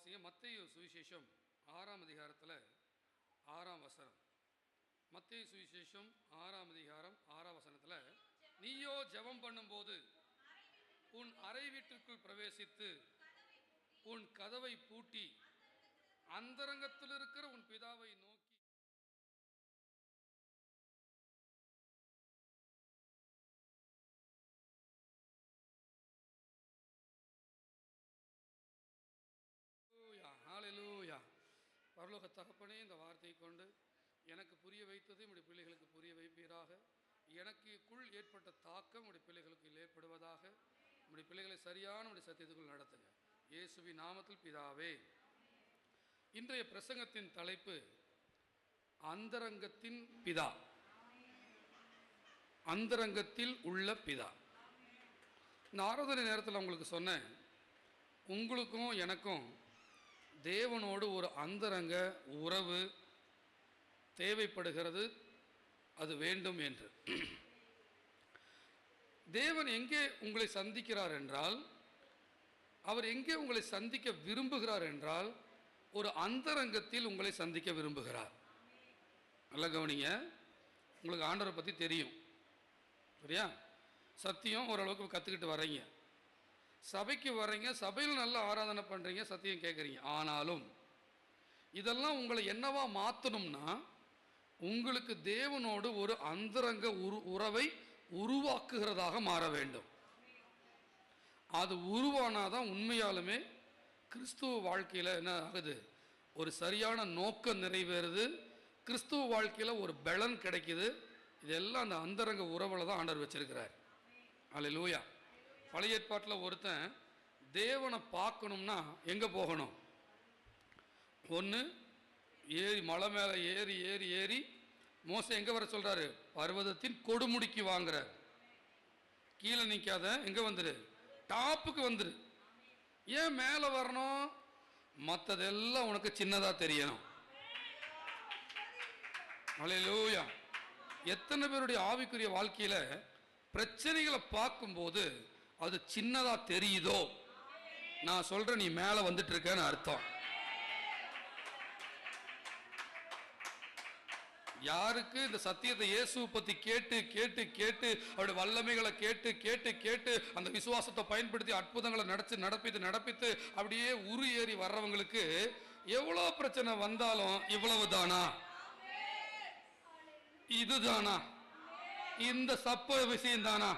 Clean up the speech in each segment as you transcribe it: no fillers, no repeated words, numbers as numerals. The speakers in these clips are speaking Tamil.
வாசிங்க. மத்தேயு சுவிசேஷம் 6ஆம் அதிகாரத்தில் 6ஆம் வசனம். மத்தேயு சுவிசேஷம் 6ஆம் அதிகாரம் 6ஆம் வசனத்தில், நீயோ ஜெபம் பண்ணும்போது உன் அறை வீட்டிற்குள் பிரவேசித்து உன் கதவை பூட்டி அந்தரங்கத்தில் இருக்கிற உன் பிதாவை நோக்கி ஹல்லேலூயா. பரலோக தகப்பனே, இந்த வார்த்தையை கொண்டு எனக்கு புரிய வைத்தது உடைய பிள்ளைகளுக்கு புரிய வைப்பீராக. எனக்குள் ஏற்பட்ட தாக்கம் உடைய பிள்ளைகளுக்கு ஏற்படுவதாக. உடைய பிள்ளைகளை சரியான உடைய சத்தியத்துக்குள் நடத்துங்க. இயேசுவின் நாமத்தில் பிதாவே. இன்றைய பிரசங்கத்தின் தலைப்பு அந்தரங்கத்தின் பிதா, அந்தரங்கத்தில் உள்ள பிதா. இந்த ஆராதனை நேரத்தில் உங்களுக்கு சொன்னேன், உங்களுக்கும் எனக்கும் தேவனோடு ஒரு அந்தரங்க உறவு தேவைப்படுகிறது, அது வேண்டும் என்று. தேவன் எங்கே உங்களை சந்திக்கிறார் என்றால், அவர் எங்கே உங்களை சந்திக்க விரும்புகிறார் என்றால், ஒரு அந்தரங்கத்தில் உங்களை சந்திக்க விரும்புகிறார். நல்லா கவனிங்க. உங்களுக்கு ஆண்டவரை பற்றி தெரியும், சரியா? சத்தியம் ஓரளவுக்கு கற்றுக்கிட்டு வர்றீங்க, சபைக்கு வர்றீங்க, சபையில் நல்லா ஆராதனை பண்ணுறீங்க, சத்தியம் கேட்குறீங்க. ஆனாலும் இதெல்லாம் உங்களை என்னவா மாற்றணும்னா, உங்களுக்கு தேவனோடு ஒரு அந்தரங்க உறவை உருவாக்குகிறதாக மாற வேண்டும். அது உருவானாதான் உண்மையாலுமே கிறிஸ்துவ வாழ்க்கையில் என்ன ஆகுது, ஒரு சரியான நோக்கம் நிறைவேறுது, கிறிஸ்துவ வாழ்க்கையில் ஒரு பலன் கிடைக்குது. இதெல்லாம் அந்த அந்தரங்க உறவில் தான் ஆண்டவர் வச்சிருக்கிறார். அல்லேலூயா. பழைய ஏற்பாட்டில் ஒருத்தன் தேவனை பார்க்கணும்னா எங்கே போகணும்? ஒன்று ஏறி மலை மேலே ஏறி ஏறி ஏறி மோசே எங்கே வர சொல்கிறாரு? பர்வதத்தின் கொடுமுடிக்கு வாங்குறார். கீழே நிற்காத, எங்கே வந்துரு? டாப்புக்கு வந்துரு. ஏன் மேலே வரணும்? மற்றதெல்லாம் உனக்கு சின்னதாக தெரியணும். அல்லேலூயா. எத்தனை பேருடைய ஆவிக்குரிய வாழ்க்கையில் பிரச்சனைகளை பார்க்கும்போது அது சின்னதாக தெரியுதோ, நான் சொல்கிறேன், நீ மேலே வந்துட்டு இருக்கேன்னு அர்த்தம். யாருக்கு இந்த சத்தியத்தை இயேசுவை பற்றி கேட்டு கேட்டு கேட்டு அவருடைய வல்லமைகளை கேட்டு கேட்டு கேட்டு அந்த விசுவாசத்தை பயன்படுத்தி அற்புதங்களை நடப்பித்து அப்படியே உரு ஏறி வர்றவங்களுக்கு எவ்வளோ பிரச்சனை வந்தாலும் இவ்வளவு தானா, இதுதானா, இந்த சப்ப விஷயம் தானா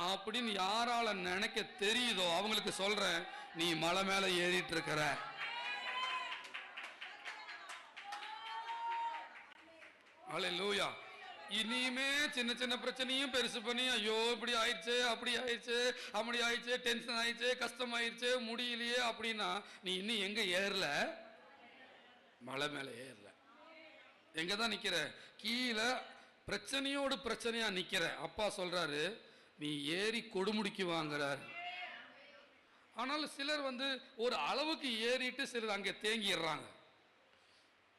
அப்படின்னு யாரால நினைக்க தெரியுதோ அவங்களுக்கு சொல்றேன், நீ மலை மேல ஏறிட்டு இருக்கிற. அல்லேலூயா. இனிமே சின்ன சின்ன பிரச்சனையும் பெருசு பண்ணி, ஐயோ இப்படி ஆயிடுச்சு, அப்படி ஆயிடுச்சு, அப்படி ஆயிடுச்சு, டென்ஷன் ஆயிடுச்சு, கஷ்டம் ஆயிடுச்சு, முடியலையே அப்படின்னா நீ இன்னும் எங்க ஏறல? மலை மேல ஏறல. எங்க தான் நிக்கிற? கீழே பிரச்சனையோடு பிரச்சனையா நிக்கிற. அப்பா சொல்றாரு, நீ ஏறி கொடுமுடிக்கு வாங்குறார். ஆனாலும் சிலர் ஒரு அளவுக்கு ஏறிட்டு சிலர் அங்கே தேங்கிடுறாங்க.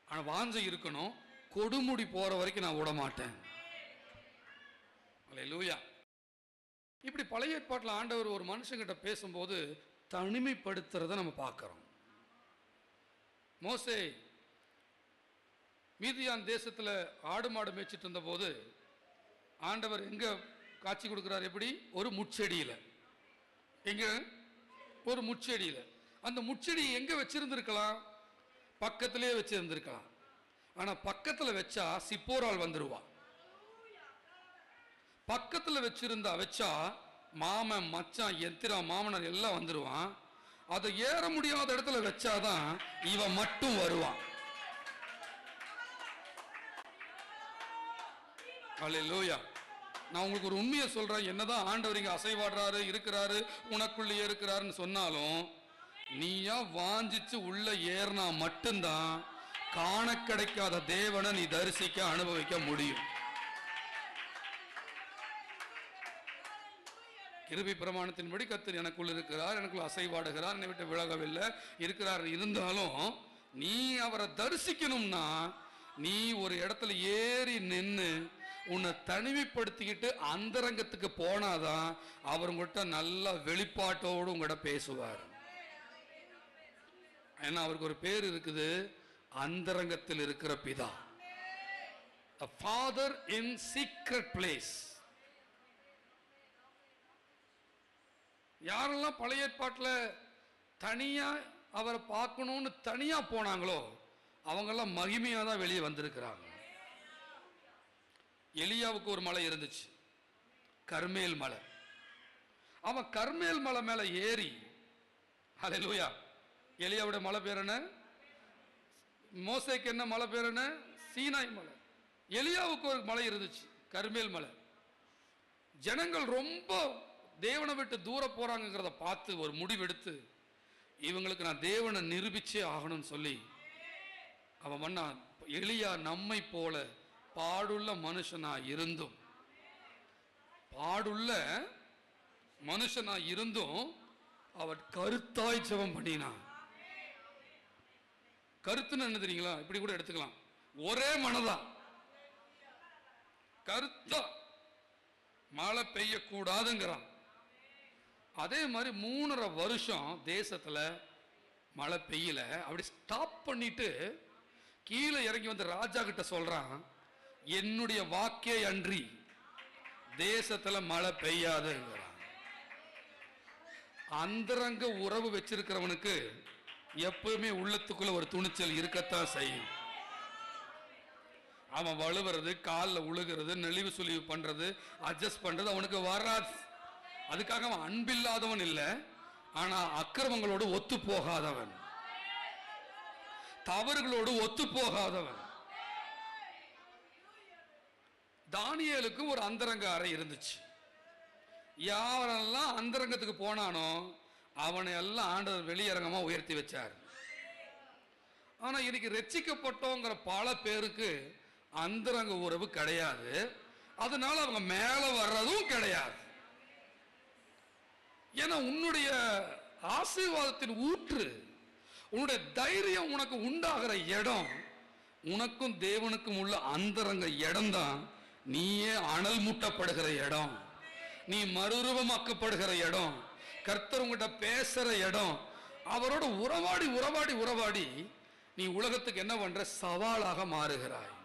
ஆனால் வாஞ்சை இருக்கணும், கொடுமுடி போற வரைக்கும் நான் விட மாட்டேன். அல்லேலூயா. இப்படி பழைய ஏற்பாட்டில் ஆண்டவர் ஒரு மனுஷங்கிட்ட பேசும்போது தனிமைப்படுத்துறதை நம்ம பார்க்கிறோம். மோசே மீதியான் தேசத்தில் ஆடு மாடு மேய்ச்சிட்டு இருந்த போது ஆண்டவர் எங்க காட்சி கொடுக்கிறார்? எப்படி? ஒரு முட்செடியில். எங்க? ஒரு முட்செடியில். அந்த முட்செடி எங்க வச்சிருந்திருக்கலாம்? பக்கத்திலே வச்சிருந்திருக்கலாம். ஆனா பக்கத்தில் வச்சா சிப்போரால் வந்துருவா. பக்கத்தில் வச்சா மாமன் மச்சான் எத்திரா மாமனார் எல்லாம் வந்துருவான். அதை ஏற முடியாத இடத்துல வச்சாதான் இவன் மட்டும் வருவான். அல்லேலூயா. நான் உங்களுக்கு ஒரு உண்மையை சொல்றேன், என்னதான் ஆண்டவர் இங்க அசைவாடுறாரு, இருக்கிறாரு, உனக்குள்ளே இருக்கிறாருன்னு சொன்னாலும் நீயா வாஞ்சிச்சு உள்ள ஏறினா மட்டும்தான் காண கிடைக்காத தேவனை நீ தரிசிக்க அனுபவிக்க முடியும். கிருபை பிரமாணத்தின்படி கர்த்தர் எனக்குள் இருக்கிறார், எனக்குள்ள அசைவாடுகிறார், என்னை விட்டு விலகவில்லை இருக்கிறார். இருந்தாலும் நீ அவரை தரிசிக்கணும்னா நீ ஒரு இடத்துல ஏறி நின்று உன்னை தனிமைப்படுத்திக்கிட்டு அந்தரங்கத்துக்கு போனாதான் அவர் உங்கள்கிட்ட நல்ல வெளிப்பாட்டோடு உங்கள்கிட்ட பேசுவார். ஏன்னா அவருக்கு ஒரு பேர் இருக்குது, அந்தரங்கத்தில் இருக்கிற பிதா. A father in secret place. யாரெல்லாம் பழைய ஏற்பாட்டில் தனியா அவரை பார்க்கணும்னு தனியா போனாங்களோ அவங்கெல்லாம் மகிமையாக தான் வெளியே வந்திருக்கிறாங்க. எலியாவுக்கு ஒரு மலை இருந்துச்சு, கர்மேல் மலை. அவன் கர்மேல் மலை மேல ஏறி, ஹல்லேலூயா, எலியாவுடைய மலை பேர் என்ன? மோசேக்கு என்ன மலை பேர் என்ன? சீனாய் மலை. எலியாவுக்கு ஒரு மலை இருந்துச்சு, கர்மேல் மலை. ஜனங்கள் ரொம்ப தேவனை விட்டு தூர போறாங்கிறத பார்த்து ஒரு முடிவெடுத்து, இவங்களுக்கு நான் தேவனை நிரூபிச்சே ஆகணும்னு சொல்லி அவன் பண்ணான். எலியா நம்மை போல பாடுள்ள மனுஷனா இருந்தும், பாடுள்ள மனுஷனா இருந்தும் அவர் கருத்தாய் ஜெபம் பண்ணினான். கருத்துன்னு என்ன தெரியுங்களா? இப்படி கூட எடுத்துக்கலாம், ஒரே மனதா கருத்தா மழை பெய்யக்கூடாதுங்கிறான். அதே மாதிரி 3.5 வருஷம் தேசத்துல மழை பெய்யல. அப்படி ஸ்டாப் பண்ணிட்டு கீழே இறங்கி வந்து ராஜா கிட்ட சொல்றான், என்னுடைய வாக்கே அன்றி தேசத்துல மழை பெய்யாதுங்கிறான். அந்தரங்க உறவு வச்சிருக்கிறவனுக்கு எப்பவுமே உள்ளத்துக்குள்ள ஒரு துணிச்சல் இருக்கத்தான் செய்யும். அவன் வழுவுறது, காலில் உழுகிறது, நெளிவு சுழிவு பண்றது, அட்ஜஸ்ட் பண்றது அவனுக்கு வராது. அதுக்காக அவன் அன்பில்லாதவன் இல்லை, ஆனா அக்கிரமங்களோடு ஒத்து போகாதவன், தவறுகளோடு ஒத்து போகாதவன். தானியேலுக்கு ஒரு அந்தரங்க அறை இருந்துச்சு. யாரெல்லாம் அந்தரங்கத்துக்கு போனானோ அவனை எல்லாம் ஆண்டவர் வெளியரங்கமா உயர்த்தி வச்சார். ஆனா இன்னைக்கு ரட்சிக்கப்பட்டோங்கிற பல பேருக்கு அந்தரங்க உறவு கிடையாது. அதனால அவங்க மேல வர்றதும் கிடையாது. ஏன்னா உன்னுடைய ஆசீர்வாதத்தின் ஊற்று, உன்னுடைய தைரியம் உனக்கு உண்டாகிற இடம், உனக்கும் தேவனுக்கும் உள்ள அந்தரங்க இடம் தான் நீயே அனல் மூட்டப்படுகிற இடம், நீ மறுரூபமாக்கப்படுகிற இடம், கர்த்தர் உங்ககிட்ட பேசுற இடம். அவரோட உறவாடி உறவாடி உறவாடி நீ உலகத்துக்கு என்ன பண்ற? சவாலாக மாறுகிறாய்.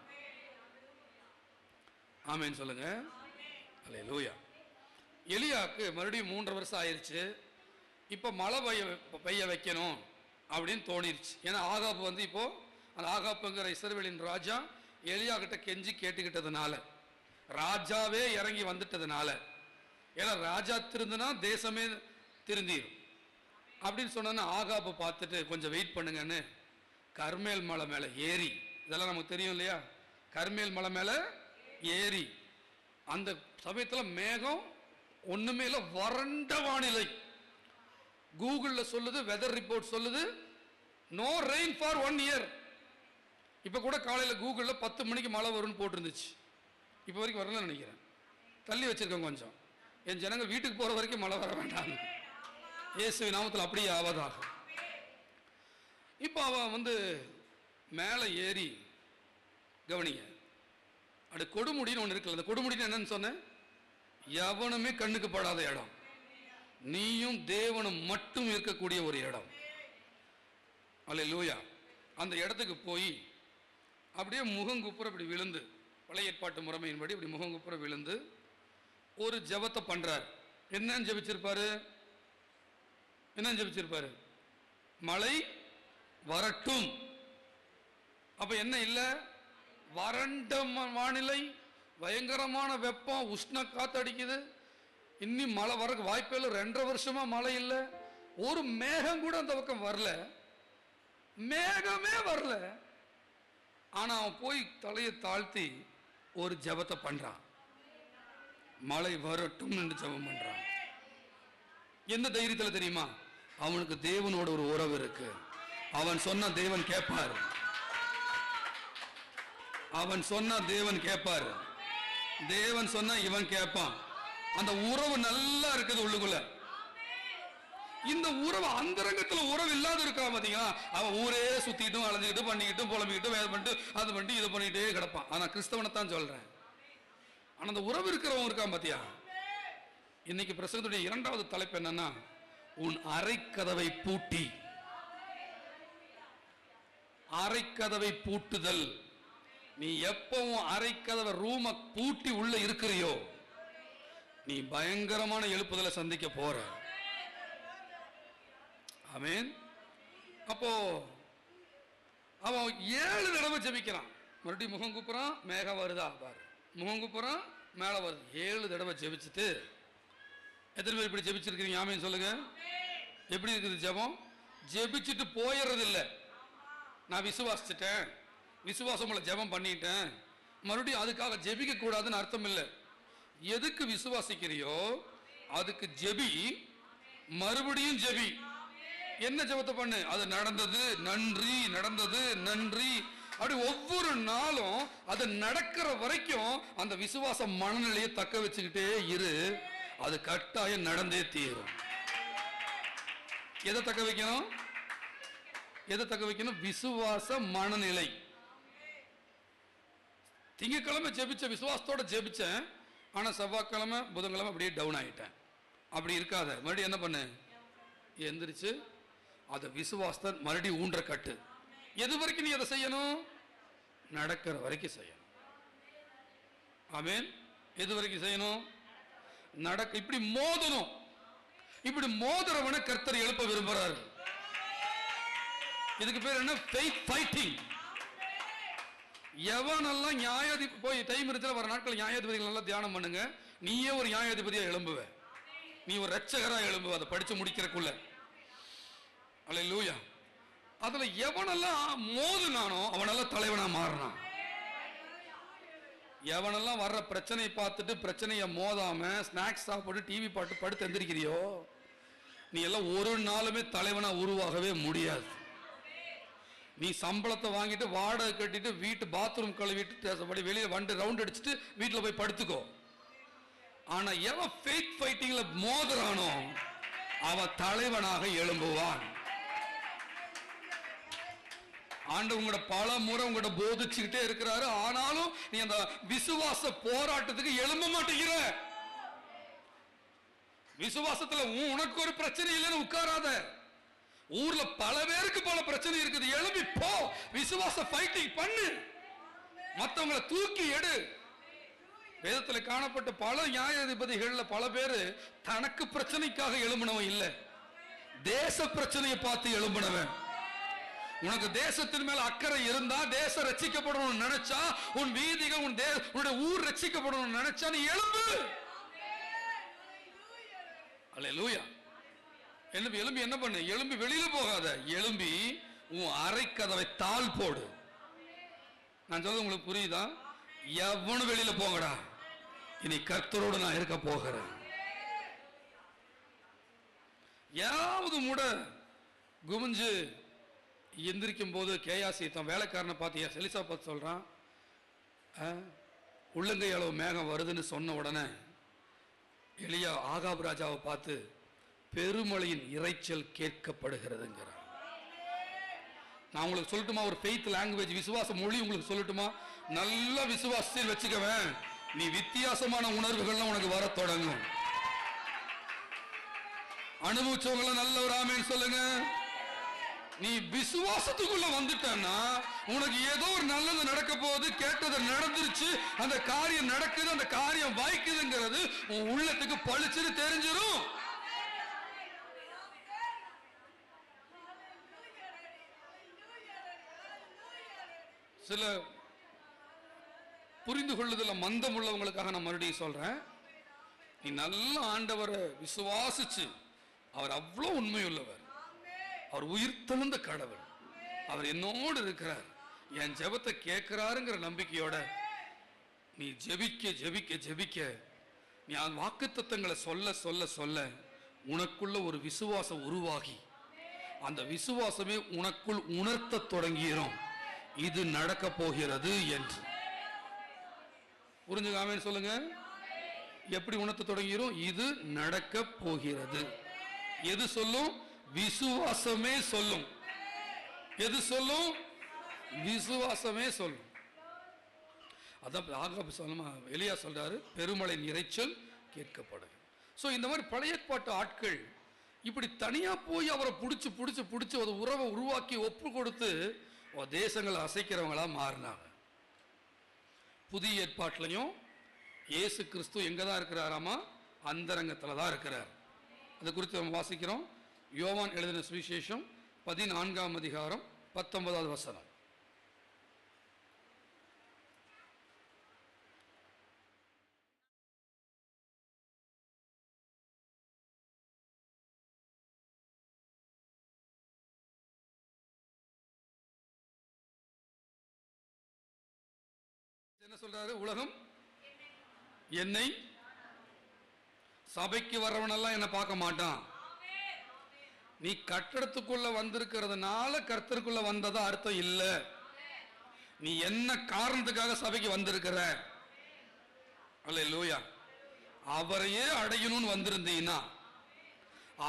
ஆமென் சொல்லுங்க. அல்லேலூயா. எலியாக்கு மறுபடியும் 3.5 வருஷம் ஆயிடுச்சு. இப்போ மழை பெய்ய வைக்கணும் அப்படின்னு தோணிருச்சு. ஏன்னா ஆகாப்பு வந்து இப்போ அந்த ஆகாப்புங்கிற இஸ்ரவேலின் ராஜா எலியா கிட்ட கெஞ்சி கேட்டுக்கிட்டதுனால, ராஜாவே இறங்கி வந்துட்டதுனால, ஏன்னா ராஜா திருந்தினா தேசமே திருந்திடும் அப்படின்னு சொன்னா ஆகாப்பு பார்த்துட்டு கொஞ்சம் வெயிட் பண்ணுங்கன்னு கர்மேல் மலை மேலே ஏறி, இதெல்லாம் நமக்கு தெரியும் இல்லையா, கர்மேல் மலை மேலே ஏறி அந்த சமயத்தில் மேகம் ஒண்ணுமே இல்லை, வறண்ட வானிலை. கூகுளில் சொல்லுது, வெதர் ரிப்போர்ட் சொல்லுது நோ ரெயின் ஃபார் 1 இயர். இப்போ கூட காலையில் கூகுளில் 10 மணிக்கு மழை வரும்னு போட்டிருந்துச்சு. இப்போ வரைக்கும் வரலன்னு நினைக்கிறேன், தள்ளி வச்சிருக்கேன் கொஞ்சம். என் ஜனங்கள் வீட்டுக்கு போகிற வரைக்கும் மழை வர வேண்டாம், இயேசு நாமத்தில் அப்படியே ஆவதாக. இப்போ அவன் வந்து மேலே ஏறி, கவனிங்க, அது கொடுமுடின்னு ஒன்று இருக்குல்ல. அந்த கொடுமுடின்னு என்னன்னு சொன்னேன்? எவனுமே கண்ணுக்கு படாத இடம், நீயும் தேவனும் மட்டும் இருக்கக்கூடிய ஒரு இடம். அல்லேலூயா. அந்த இடத்துக்கு போய் அப்படியே முகங்குப்புற இப்படி விழுந்து, பழைய ஏற்பாட்டு முறைமையின்படி இப்படி முகங்குப்புற விழுந்து ஒரு ஜெபத்தை பண்றார். என்னன்னு ஜெபிச்சிருப்பாரு? என்னன்னு ஜெபிச்சிருப்பாரு? மழை வரட்டும். அப்ப என்ன இல்லை? வறண்ட வானிலை, பயங்கரமான வெப்பம், உஷ்ண காத்தடிக்குது. இன்னும் மழை வர வாய்ப்பே இல்லை. 2.5 வருஷமா மழை இல்லை. ஒரு மேகம் கூட அந்த பக்கம் வரல, மேகமே வரல. ஆனா அவன் போய் தலையை தாழ்த்தி ஒரு ஜெபத்தை பண்றான், மழை வரட்டும் என்று ஜெபம் பண்றான். என்ன தைரியத்தில் தெரியுமா? அவனுக்கு தேவனோட ஒரு உறவு இருக்கு. அவன் சொன்ன தேவன் கேட்பார், அவன் சொன்ன தேவன் கேட்பார், தேவன் சொன்ன இவன் கேட்பான். அந்த உறவு நல்லா இருக்குது உள்ளுக்குள்ள. இந்த உறவு அந்தரங்கத்துல உறவு இல்லாத இருக்கா பாத்தீங்களா? அவன் ஊரே சுத்திட்டும் அலைஞ்சிக்கிட்டு பண்ணிக்கிட்டும் புலம்பிக்கிட்டும் வேலை பண்ணிட்டு அது பண்ணிட்டு இது பண்ணிட்டே கிடப்பான். ஆனா கிறிஸ்தவனைத்தான் சொல்றேன். ஆனா அந்த உறவு இருக்கிறவன் இருக்கான் பாத்தியா? இன்னைக்கு பிரசங்கத்துடைய 2வது தலைப்பு என்னன்னா, உன் அறை கதவை பூட்டி அரைக்கதவை பூட்டுதல். நீ எப்பவும் அரைக்கதவை ரூம பூட்டி உள்ள இருக்கிறியோ, நீ பயங்கரமான எழுப்புதலை சந்திக்க போற. ஆமென். அப்போ அவன் 7 தடவை ஜெபிக்கிறான். மறுபடியும் முகம் கூப்புறான், மேகம் வருதா பாரு, முகம் கூப்புறான், மேலே வருது. 7 தடவை ஜெபிச்சுட்டு, எத்தனை பேர் இப்படி ஜெபிச்சிருக்கிறீங்க? ஆமென் சொல்லுங்க. எப்படி இருக்குது ஜெபம்? ஜெபிச்சுட்டு போயிடுறது இல்லை. நான் விசுவாசிச்சிட்டேன், விசுவாசம் உள்ள ஜெபம் பண்ணிட்டேன், மறுபடியும் அதுக்காக ஜெபிக்க கூடாதுன்னு அர்த்தம் இல்லை. எதுக்கு விசுவாசிக்கிறியோ அதுக்கு ஜெபி, மறுபடியும் ஜெபி. என்ன ஜெபத்தை பண்ணு? அது நடந்தது நன்றி, நடந்தது நன்றி. அப்படி ஒவ்வொரு நாளும் அது நடக்கிற வரைக்கும் அந்த விசுவாச மனநிலையை தக்க வச்சுக்கிட்டே இரு. அது கட்டாயம் நடந்தே தீரும். எதை தக்க வைக்கணும்? எதை தக்க வைக்கணும்? விசுவாச மனநிலை. திங்கக்கிழமை ஜெபிச்ச விசுவாசத்தோட ஜெபிச்சேன், ஆனா செவ்வாய்க்கிழமை புதன்கிழமை அப்படியே டவுன் ஆயிட்டேன். அப்படி இருக்காத. மறுபடியும் என்ன பண்ணு? எந்திரிச்சு அதை விசுவாசத்தை மறுபடியும் ஊன்ற கட்டு. எது வரைக்கும் நீ அதை செய்யணும்? நடக்கிற வரைக்கும் செய்யணும். ஆமென். எது வரைக்கும் செய்யணும்? நடக்க. இப்படி மோதணும். இப்படி மோதுறவனை கர்த்தர் எழுப்ப விரும்புறாரு. இதுக்கு பேர் என்ன? Faith fighting. எவனெல்லாம் நியாயாதிபதி போய் டைம் இருக்கிற வர நாட்கள் நியாயாதிபதிகள் நல்லா தியானம் பண்ணுங்க. நீயே ஒரு நியாயாதிபதியா எழும்புவ, நீ ஒரு ரட்சகரா எழும்புவ, அதை படிச்சு முடிக்கிறக்குள்ள. அல்லேலூயா. அதுல எவனெல்லாம் மோதுனானோ அவனெல்லாம் தலைவனா மாறினான். எவனெல்லாம் வர்ற பிரச்சனையை பார்த்துட்டு பிரச்சனையை மோதாம ஸ்நாக்ஸ் சாப்பிட்டு டிவி பாட்டு படுத்து எந்திரிக்கிறியோ, நீ எல்லாம் ஒரு நாளுமே தலைவனா உருவாகவே முடியாது. நீ சம்பளத்தை வாங்கிட்டு வாடகை கட்டிட்டு வீட்டு பாத்ரூம் கழுவிட்டு வெளியே வந்து ரவுண்ட் அடிச்சுட்டு வீட்டில் போய் படுத்துக்கோ. ஆனா எவன் ஃபெய்த் ஃபைட்டிங்ல மோதுறானோ அவன் தலைவனாக எழும்புவான். ஆண்டவர் உங்களோட பல முறை உங்களோட போதிச்சுக்கிட்டே இருக்கிறாரு, ஆனாலும் நீ அந்த விசுவாச போராட்டத்துக்கு எழும்ப மாட்டேங்கிற. விசுவாசத்துல உனக்கு ஒரு பிரச்சனை இல்லைன்னு உட்காராத. ஊர்ல பல பேருக்கு பல பிரச்சனை இருக்குது. எழும்பி போ, விசுவாச ஃபைட்டிங் பண்ணு, மற்றவங்களை தூக்கி எடு. வேதத்துல காணப்பட்ட பல நியாயாதிபதிகள்ல பல பேரு தனக்கு பிரச்சனைக்காக எழும்பினவன் இல்லை, தேச பிரச்சனையை பார்த்து எழும்பினவன். உனக்கு தேசத்தின் மேல அக்கறை இருந்தா, தேசம் ரட்சிக்கப்படணும்னு நினைச்சா, உன் வீதிகள் உன்னுடைய ஊர் ரட்சிக்கப்படணும்னு நினைச்சா நீ எழும்பு. அல்லேலூயா. எழும்பி என்ன பண்ணு? எழும்பி வெளியில போகாத. எழும்பி உன் அரைக்கதவை தாழ் போடு. நான் சொல்றது உங்களுக்கு புரியுதா? எவனும் வெளியில போங்கடா, இனி கர்த்தரோடு நான் இருக்க போகிறேன். யாவது முட குமிஞ்சு எந்திரிக்கும் போது கேயாசி தன் வேலைக்காரனை பார்த்து எலிசா பார்த்து சொல்றான், உள்ளங்கை அளவு மேகம் வருதுன்னு சொன்ன உடனே எலியா ஆகாப் ராஜாவை பார்த்து பெருமழையின் இறைச்சல் கேட்கப்படுகிறதுங்கிறார். நான் உங்களுக்கு சொல்லட்டுமா ஒரு ஃபெய்த் லாங்குவேஜ், விசுவாச மொழி உங்களுக்கு சொல்லட்டுமா? நல்ல விசுவாசத்தில் வச்சுக்கவேன், நீ வித்தியாசமான உணர்வுகள்லாம் உனக்கு வர தொடங்கும். அனுபவிச்சவங்கள நல்ல ஒரு ஆமென் சொல்லுங்க. நீ விசுவாசத்துக்குள்ள வந்துட்டன்னா உனக்கு ஏதோ ஒரு நல்லது நடக்க போகுது, கேட்டது நடந்துருச்சு, அந்த காரியம் நடக்குது, அந்த காரியம் வாய்க்குதுங்கிறது உன் உள்ளத்துக்கு பளிச்சுன்னு தெரிஞ்சிடும். சில புரிந்து கொள்ளுதல மந்தம் உள்ளவங்களுக்காக நான் மறுபடியும் சொல்றேன். நீ நல்ல ஆண்டவரை விசுவாசிச்சு, அவர் அவ்வளோ உண்மையுள்ளவர், அவர் உயிர் தெழுந்த கடவுள், அவர் என்னோடு இருக்கிறார், என் ஜெபத்தை கேட்கிறாருங்கிற நம்பிக்கையோட நீ ஜெபிக்க ஜெபிக்க ஜெபிக்க, நீ அந்த வாக்குத்தத்தங்களை சொல்ல சொல்ல சொல்ல உனக்குள்ள ஒரு விசுவாசம் உருவாகி அந்த விசுவாசமே உனக்குள் உணர்த்த தொடங்கிடும் இது நடக்க போகிறது என்று. புரிஞ்சுக்காம சொல்லுங்க. எப்படி உணர்த்த தொடங்கிடும்? இது நடக்க போகிறது. எது சொல்லும்? விசுவாசமே சொல்லும். எது சொல்லும்? விசுவாசமே சொல்லும். அதான் ஆகாப் சொல்லுமா, எலியா சொல்றாரு, பெருமழையின் இரைச்சல் கேட்கப்படும். ஸோ இந்த மாதிரி பழைய ஏற்பாட்டு ஆட்கள் இப்படி தனியா போய் அவரை பிடிச்சு பிடிச்சு பிடிச்சு ஒரு உறவை உருவாக்கி ஒப்பு கொடுத்து தேசங்களை அசைக்கிறவங்களா மாறினாங்க. புதிய ஏற்பாட்டிலையும் இயேசு கிறிஸ்து எங்கே தான் இருக்கிறாராமா? அந்தரங்கத்தில் தான் இருக்கிறார். அதை குறித்து நம்ம வாசிக்கிறோம். யோவான் எழுதின சுவிசேஷம் 14ஆம் அதிகாரம் 19வது வசனம். என்ன சொல்றாரு? உலகம் என்னை, சபைக்கு வர்றவனெல்லாம் என்ன பார்க்க மாட்டான். நீ கட்டடத்துக்குள்ள வந்திருக்கிறதுனால கர்த்தருக்குள்ள வந்ததா அர்த்தம் இல்ல. நீ என்ன காரணத்துக்காக சபைக்கு வந்திருக்கிற? அல்லேலூயா. அவரையே அடையணும்னு வந்திருந்தீங்கன்னா,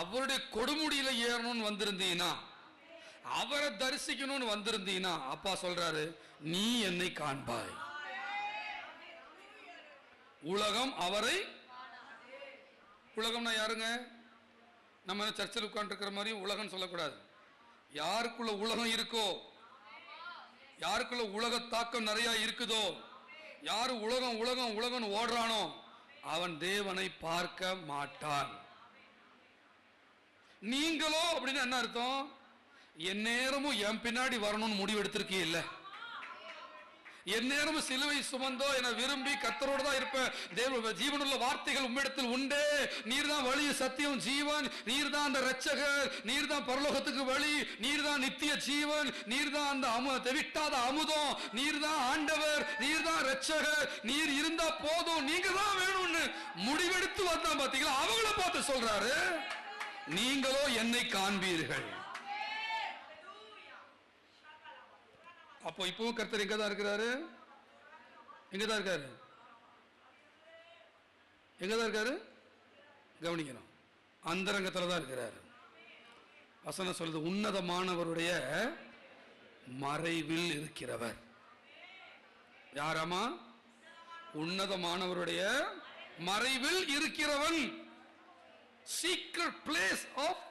அவருடைய கொடுமுடியில ஏறணும்னு வந்திருந்தீங்கன்னா, அவரை தரிசிக்கணும்னு வந்திருந்தீங்கன்னா, அப்பா சொல்றாரு, நீ என்னை காண்பாய். உலகம் அவரை, உலகம்னா யாருங்க? நம்ம சர்ச்சில் உட்கார்ந்துருக்கிற மாதிரி உலகம் சொல்லக்கூடாது. யாருக்குள்ள உலகம் இருக்கோ, யாருக்குள்ள உலக தாக்கம் நிறைய இருக்குதோ, யாரு உலகம் உலகம் உலகம் ஓடுறானோ அவன் தேவனை பார்க்க மாட்டான். நீங்களோ அப்படின்னு என்ன அர்த்தம்? என் நேரமும் என் பின்னாடி வரணும்னு முடிவு எடுத்திருக்கீல்ல. என் நேரமும் சிலுவை சுமந்தோ என விரும்பி கர்த்தரோடு தான் இருப்பேன். தேவ ஜீவனுள்ள வார்த்தைகள் உம்மிடத்தில் உண்டே. நீர் தான் வழி, சத்தியம், ஜீவன். நீர் தான் அந்த இரட்சகர். நீர் தான் பரலோகத்துக்கு வழி. நீர் தான் நித்திய ஜீவன். நீர் தான் அந்த தெவிட்டாத அமுதம். நீர் தான் ஆண்டவர். நீர் தான் இரட்சகர். நீர் இருந்தா போதும், நீங்க தான் வேணும்னு முடிவெடுத்து வந்தான். பாத்தீங்களா? அவங்கள பார்த்து சொல்றாரு, நீங்களோ என்னை காண்பீர்கள். அப்போ இப்பவும் கர்த்தர் எங்க தான் இருக்கிறாரு? எங்கதான் இருக்காரு? எங்கதான் இருக்காரு? கவனிக்கணும். அந்தரங்கத்துல தான் இருக்கிறாரு. வசனம் சொல்லுது, உன்னதமானவருடைய மறைவில் இருக்கிறவர். யாராமா? உன்னதமானவருடைய மறைவில் இருக்கிறவன். Secret place of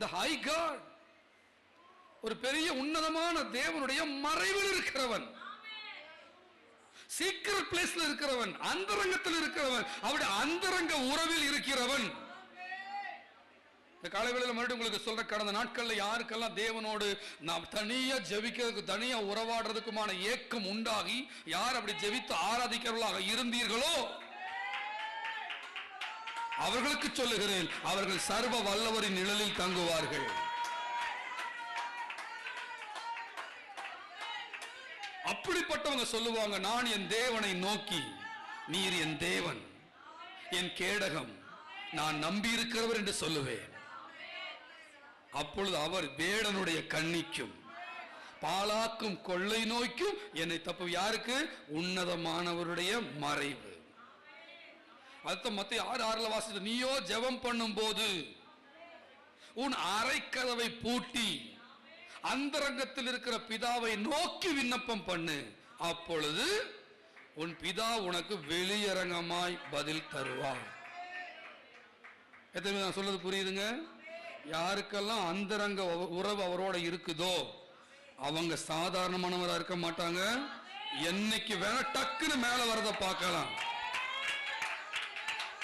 the high God. ஒரு பெரிய உன்னதமான தேவனுடைய மறைவில் இருக்கிறவன், சீக்ரெட் பிளேஸ்ல இருக்கிறவன், அந்தரங்கத்தில் இருக்கிறவன், அவருடைய அந்தரங்க உறவில் இருக்கிறவன். இந்த காலைவேளையில் மறுபடியும் உங்களுக்கு சொல்ற, கடந்த நாட்கள்ல யாருக்கெல்லாம் தேவனோடு நாம் தனியா ஜெபிக்கிறதுக்கு, தனியா உறவாடுறதுக்குமான ஏக்கம் உண்டாகி யார் அப்படி ஜெபித்து ஆராதிக்கிறவர்களாக இருந்தீர்களோ அவர்களுக்கு சொல்லுகிறேன், அவர்கள் சர்வ வல்லவரின் நிழலில் தங்குவார்கள். அப்படிப்பட்டவங்க சொல்லுவாங்க, நான் என் தேவனை நோக்கி, நீர் என் தேவன், என் கேடகம், நான் நம்பி இருக்கிறவர் என்று சொல்லுவேன். அப்பொழுது அவர் வேடனுடைய கண்ணிக்கும் பாலாக்கும் கொள்ளை நோய்க்கும் என்னை தப்பு. யாருக்கு? உன்னதமானவருடைய மறைவு. அடுத்த மத்தேயு 6:6 வாசித்து, நீயோ ஜெபம் பண்ணும் போது உன் அறைக்கதவை பூட்டி அந்தரங்கத்தில் இருக்கிற பிதாவை நோக்கி விண்ணப்பம் பண்ணு, அப்பொழுது உன் பிதா உனக்கு வெளியரங்கமாய் பதில் தருவார். எத்தனை நான் சொல்றது புரியுதுங்க? யாருக்கெல்லாம் அந்தரங்க உறவு அவரோட இருக்குதோ அவங்க சாதாரணமானவரா இருக்க மாட்டாங்க. என்னைக்கு வேணா டக்குன்னு மேல வரத பார்க்கலாம்,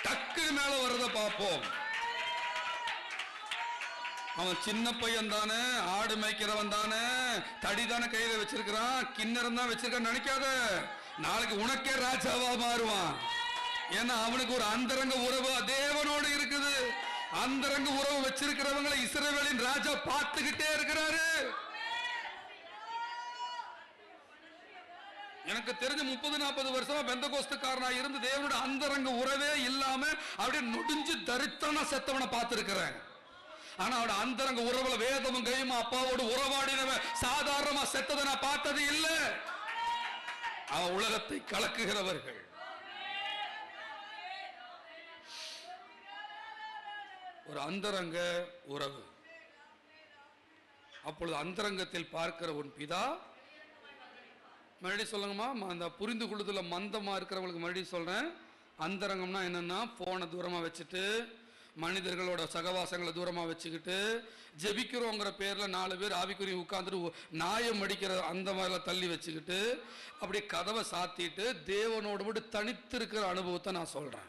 டக்குன்னு மேல வரத பார்ப்போம். அவன் சின்ன பையன் தானே, ஆடு மேய்க்கிறவன் தானே, தடி தானே கையில வச்சிருக்கிறான், கிண்ணறம் தான் வச்சிருக்கான்னு நினைக்காத. நாளைக்கு உனக்கே ராஜாவா மாறுவான். ஏன்னா அவனுக்கு ஒரு அந்தரங்க உறவு தேவனோடு இருக்குது. அந்தரங்க உறவு வச்சிருக்கிறவங்களை இஸ்ரவேலின் ராஜா பார்த்துக்கிட்டே இருக்கிறாரு. எனக்கு தெரிஞ்ச 30-40 வருஷமா பெந்தகோஸ்துக்காரனா இருந்து தேவனோட அந்தரங்க உறவே இல்லாம அப்படியே நொடிஞ்சு தரித்திரனா செத்தவனை பார்த்திருக்கிறேன். ஆனா அவட அந்தரங்க உறவுல வேதமும் கையுமா அப்பாவோடு உறவாடினவன் சாதாரணமா செத்ததை நான் பார்த்தது இல்ல. அவன் உலகத்தை கலக்குகிறவர்கள். ஒரு அந்தரங்க உறவு. அப்பொழுது அந்தரங்கத்தில் பார்க்கிற உன் பிதா, மறுபடியும் சொல்லுங்கம்மா, அந்த புரிந்து கொள்ளுதல மந்தமா இருக்கிறவங்களுக்கு மறுபடியும் சொல்றேன். அந்தரங்கம்னா என்னன்னா, போனை தூரமா வச்சுட்டு மனிதர்களோட சகவாசங்களை தூரமாக வச்சுக்கிட்டு ஜெபிக்கிறோங்கிற பேரில் 4 பேர் ஆவிக்குரிய உட்காந்துட்டு நாயம் அடிக்கிற அந்த மாதிரிலாம் தள்ளி வச்சுக்கிட்டு அப்படியே கதவை சாத்திட்டு தேவனோடு மட்டும் தனித்து இருக்கிற அனுபவத்தை நான் சொல்கிறேன்.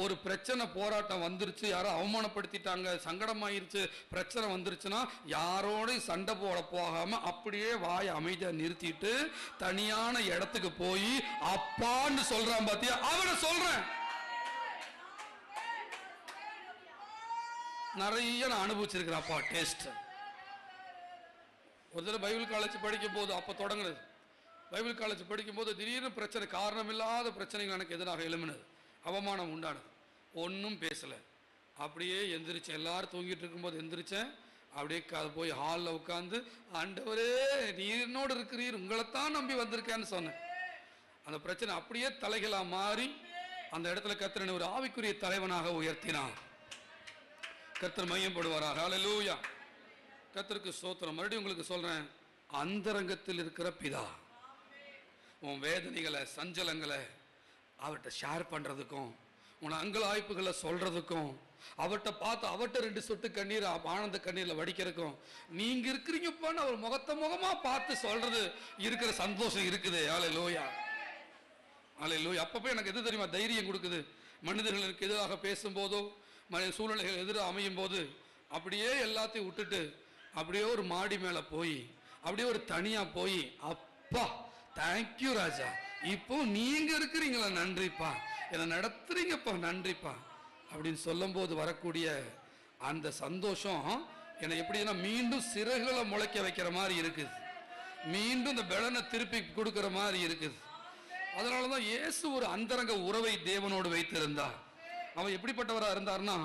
ஒரு பிரச்சனை போராட்டம் வந்துருச்சு, யாரோ அவமானப்படுத்திட்டாங்க, சங்கடமாயிருச்சு, பிரச்சனை வந்துருச்சுன்னா யாரோடையும் சண்டை போட போகாம அப்படியே வாயை அமைதியாக நிறுத்திட்டு தனியான இடத்துக்கு போய் அப்பான்னு சொல்றான் பாத்தியா, அவனை சொல்றேன். நிறைய நான் அனுபவிச்சிருக்கிறேன் அப்பா டேஸ்ட். ஒரு தடவை பைபிள் காலேஜ் படிக்கும் போது, அப்போ தொடங்குனது பைபிள் காலேஜ் படிக்கும் போது திடீர்னு பிரச்சனை, காரணமில்லாத பிரச்சனைகள் எனக்கு எதிராக எழுமினது, அவமானம் உண்டானது. ஒன்றும் பேசலை, அப்படியே எந்திரிச்சேன். எல்லாரும் தூங்கிட்டு இருக்கும்போது எந்திரிச்சேன். அப்படியே போய் ஹாலில் உட்காந்து, ஆண்டவரே நீர் என்னோடு இருக்கிறீர், உங்களைத்தான் நம்பி வந்திருக்கேன்னு சொன்னேன். அந்த பிரச்சனை அப்படியே தலைகளாக மாறி அந்த இடத்துல கர்த்தர் ஒரு ஆவிக்குரிய தலைவனாக உயர்த்தினார். கர்த்தர் மையப்படுவாராக. ஹல்லேலூயா. கர்த்தருக்கு ஸ்தோத்திரம். மறுபடியும் உங்களுக்கு சொல்றேன், அந்தரங்கத்தில் இருக்கிற பிதா உன் வேதனைகளை சஞ்சலங்களை அவர்கிட்ட ஷேர் பண்றதுக்கும், உன் அங்கலாய்ப்புகளை சொல்றதுக்கும், அவர்கிட்ட பார்த்து அவர்கிட்ட 2 சொட்டு கண்ணீர் ஆனந்த கண்ணீரில் வடிக்கிறதுக்கும், நீங்க இருக்கிறீங்கப்பான்னு அவர் முகமா பார்த்து சொல்றது இருக்கிற சந்தோஷம் இருக்குது. ஹல்லேலூயா, ஹல்லேலூயா. அப்பப்போ எனக்கு எது தெரியுமா தைரியம் கொடுக்குது? மனிதர்களுக்கு எதிராக பேசும்போதோ, சூழ்நிலைகள் எதிராக அமையும் போது அப்படியே எல்லாத்தையும் விட்டுட்டு அப்படியே ஒரு மாடி மேலே போய் அப்படியே ஒரு தனியா போய், அப்பா தேங்க்யூ ராஜா, இப்போ நீங்க இருக்கிறீங்களா, நன்றிப்பா, என்னை நடத்துறீங்கப்பா, நன்றிப்பா அப்படின்னு சொல்லும் போது வரக்கூடிய அந்த சந்தோஷம் என்னை எப்படின்னா மீண்டும் சிறகுகளை முளைக்க வைக்கிற மாதிரி இருக்குது, மீண்டும் இந்த பலனை திருப்பி கொடுக்கிற மாதிரி இருக்குது. அதனாலதான் இயேசு ஒரு அந்தரங்க உறவை தேவனோடு வைத்திருந்தார். அவன் எப்படிப்பட்டவராக இருந்தார்னா,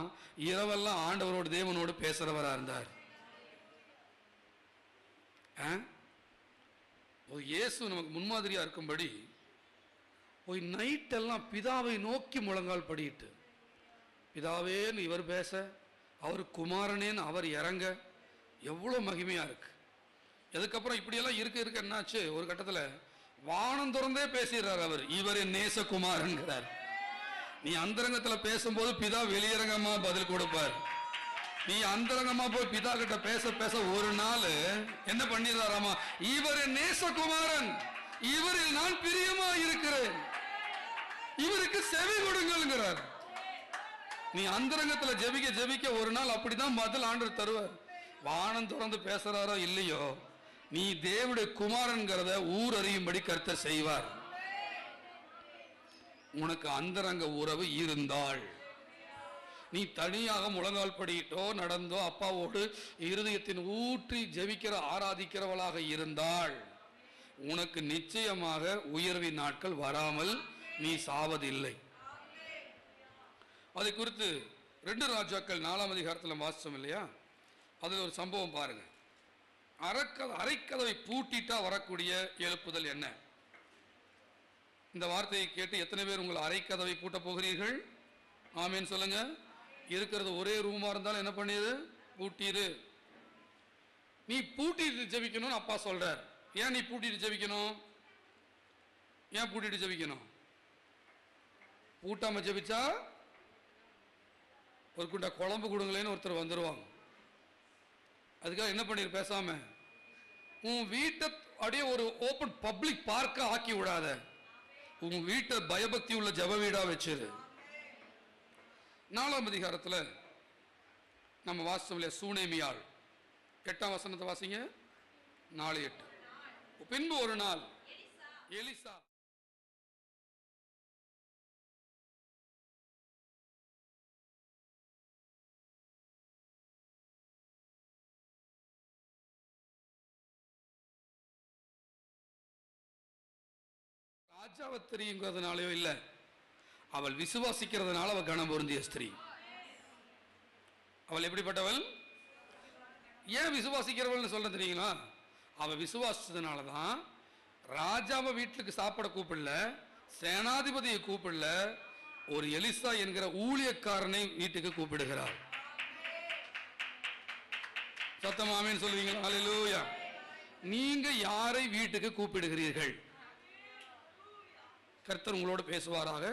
இரவெல்லாம் ஆண்டவரோடு தேவனோடு பேசுறவரா இருந்தார். இயேசு நமக்கு முன்மாதிரியா இருக்கும்படி போய் நைட்டெல்லாம் பிதாவை நோக்கி முழங்கால் படிட்டு, பிதாவேன்னு இவர் பேச, அவர் குமாரனேன்னு அவர் இறங்க, எவ்வளோ மகிமையா இருக்கு. அதுக்கப்புறம் இப்படியெல்லாம் இருக்க என்னாச்சு, ஒரு கட்டத்தில் வானம் திறந்தே பேசிடுறார் அவர், இவர் என் நேசகுமாரன்கிறார். நீ அந்தரங்கத்துல பேசும்போது பிதா வெளியரங்கமா பதில் கொடுப்பார். நீ அந்தரங்கமா போய் பிதா கிட்ட பேச பேச ஒரு நாள் என்ன பண்ணிடுறாராமா, இவர் என் நேசகுமாரன், இவரில் நான் பிரியமா இருக்கிறேன், இவருக்கு செவி கொடுங்கிறார். நீ அந்தரங்கத்துல ஜெபிக்க ஜெபிக்க ஒரு நாள் அப்படிதான் பதில் ஆண்டவர் தருவார். வானம் திறந்து பேசுறாரோ இல்லையோ, நீ தேவனுடைய குமாரன்கிறத ஊர் அறியும்படி கர்த்தர் செய்வார். உனக்கு அந்தரங்க உறவு இருந்தால், நீ தனியாக முழங்கால் படியிட்டோ நடந்தோ அப்பாவோடு இருதயத்தின் ஊற்றி ஜெபிக்கிற ஆராதிக்கிறவளாக இருந்தால், உனக்கு நிச்சயமாக உயர்வின் நாட்கள் வராமல் நீ சாவதில்லை. அதை குறித்து 2 ராஜாக்கள் 4ஆம் அதிகாரத்தில் வாசிச்சோம் இல்லையா? அதில் ஒரு சம்பவம் பாருங்க. அரைக்கதவை பூட்டிட்டா வரக்கூடிய எழுப்புதல் என்ன? இந்த வார்த்தையை கேட்டு எத்தனை பேர் உங்கள் அரைக்கதவை பூட்ட போகிறீர்கள்? ஆமேன்னு சொல்லுங்க. இருக்கிறது ஒரே ரூமா இருந்தாலும் என்ன பண்ணியது, பூட்டிடு. நீ பூட்டிட்டு ஜெபிக்கணும்னு அப்பா சொல்றார். ஏன் நீ பூட்டிட்டு ஜெபிக்கணும்? ஏன் பூட்டிட்டு ஜெபிக்கணும்? பூட்டாம ஜெபிச்சா ஒரு குண்டா குழம்பு கொடுங்களேன்னு ஒருத்தர் வந்துருவாங்க. அதுக்காக என்ன பண்ணிரு, பேசாம உன் வீட்டை அப்படியே ஒரு ஓப்பன் பப்ளிக் பார்க்க ஆக்கி விடாத. உன் வீட்டை பயபக்தி உள்ள ஜப வீடா வச்சிரு. 4ஆம் அதிகாரத்தில் நம்ம வாசிச்சோம் இல்லையா, சூனேமியாள் 8ஆம் வசனத்தை வாசிங்க. 4:8. பின்பு ஒரு நாள் எலிசா ராஜாவை தெரியுங்கிறதுனாலயோ இல்ல, அவள் விசுவாசிக்கிறதுனால அவள் கனம் பொருந்திய ஸ்திரீ. அவள் எப்படிப்பட்டவள்? ஏன் விசுவாசிக்கிறவள் சொல்ல தெரியுங்களா? அவள் விசுவாசிச்சதுனாலதான் ராஜாவை வீட்டுக்கு சாப்பிட கூப்பிடல, சேனாதிபதியை கூப்பிடல, ஒரு எலிசா என்கிற ஊழியக்காரனை வீட்டுக்கு கூப்பிடுகிறார். சத்தமா ஆமென் சொல்லுவீங்களா? ஹல்லேலூயா. நீங்க யாரை வீட்டுக்கு கூப்பிடுகிறீர்கள்? கர்த்தர் உங்களோடு பேசுவாராக.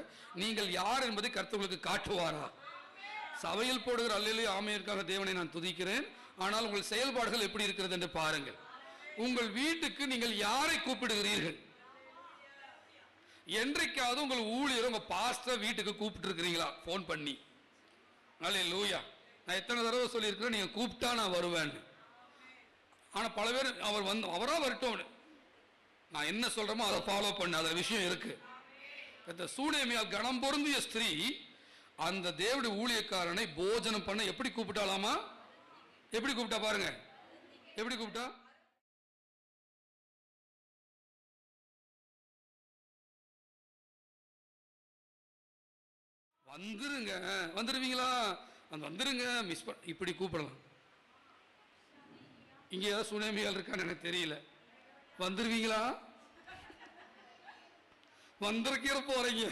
நீங்கள் யார் என்பதை கர்த்தர் உங்களுக்கு காட்டுவாரா? சபையில் போடுகிற அல்லேலூயா ஆமையிற்காக தேவனை நான் துதிக்கிறேன். ஆனால் உங்கள் செயல்பாடுகள் எப்படி இருக்கிறது என்று பாருங்கள். உங்கள் வீட்டுக்கு நீங்கள் யாரை கூப்பிடுகிறீர்கள்? என்றைக்காவது உங்கள் ஊழியர் உங்க பாஸ்டர் வீட்டுக்கு கூப்பிட்டு இருக்கிறீங்களா? போன் பண்ணி அல்லேலூயா. நான் எத்தனை தடவை சொல்லியிருக்கிறேன், நீங்க கூப்பிட்டா நான் வருவேன். ஆனா பல பேர் அவர் வந்து அவரா வரட்டும், நான் என்ன சொல்றோமோ அதை ஃபாலோ பண்ண அந்த விஷயம் இருக்கு. சூனேமியால் கணம் பொருந்திய ஸ்திரீ அந்த தேவனுடைய ஊழியக்காரனை போஜனம் பண்ண எப்படி கூப்பிட்டாலாமா? எப்படி கூப்பிட்டா பாருங்க, எப்படி கூப்பிட்டா? வந்துருங்க, வந்துருவீங்களா? வந்துருங்க, மிஸ் இப்படி கூப்பிடலாம். இங்க ஏதாவது சுனேமியால் இருக்கான்னு எனக்கு தெரியல. வந்துருவீங்களா? வந்திருக்கிற போறீங்க.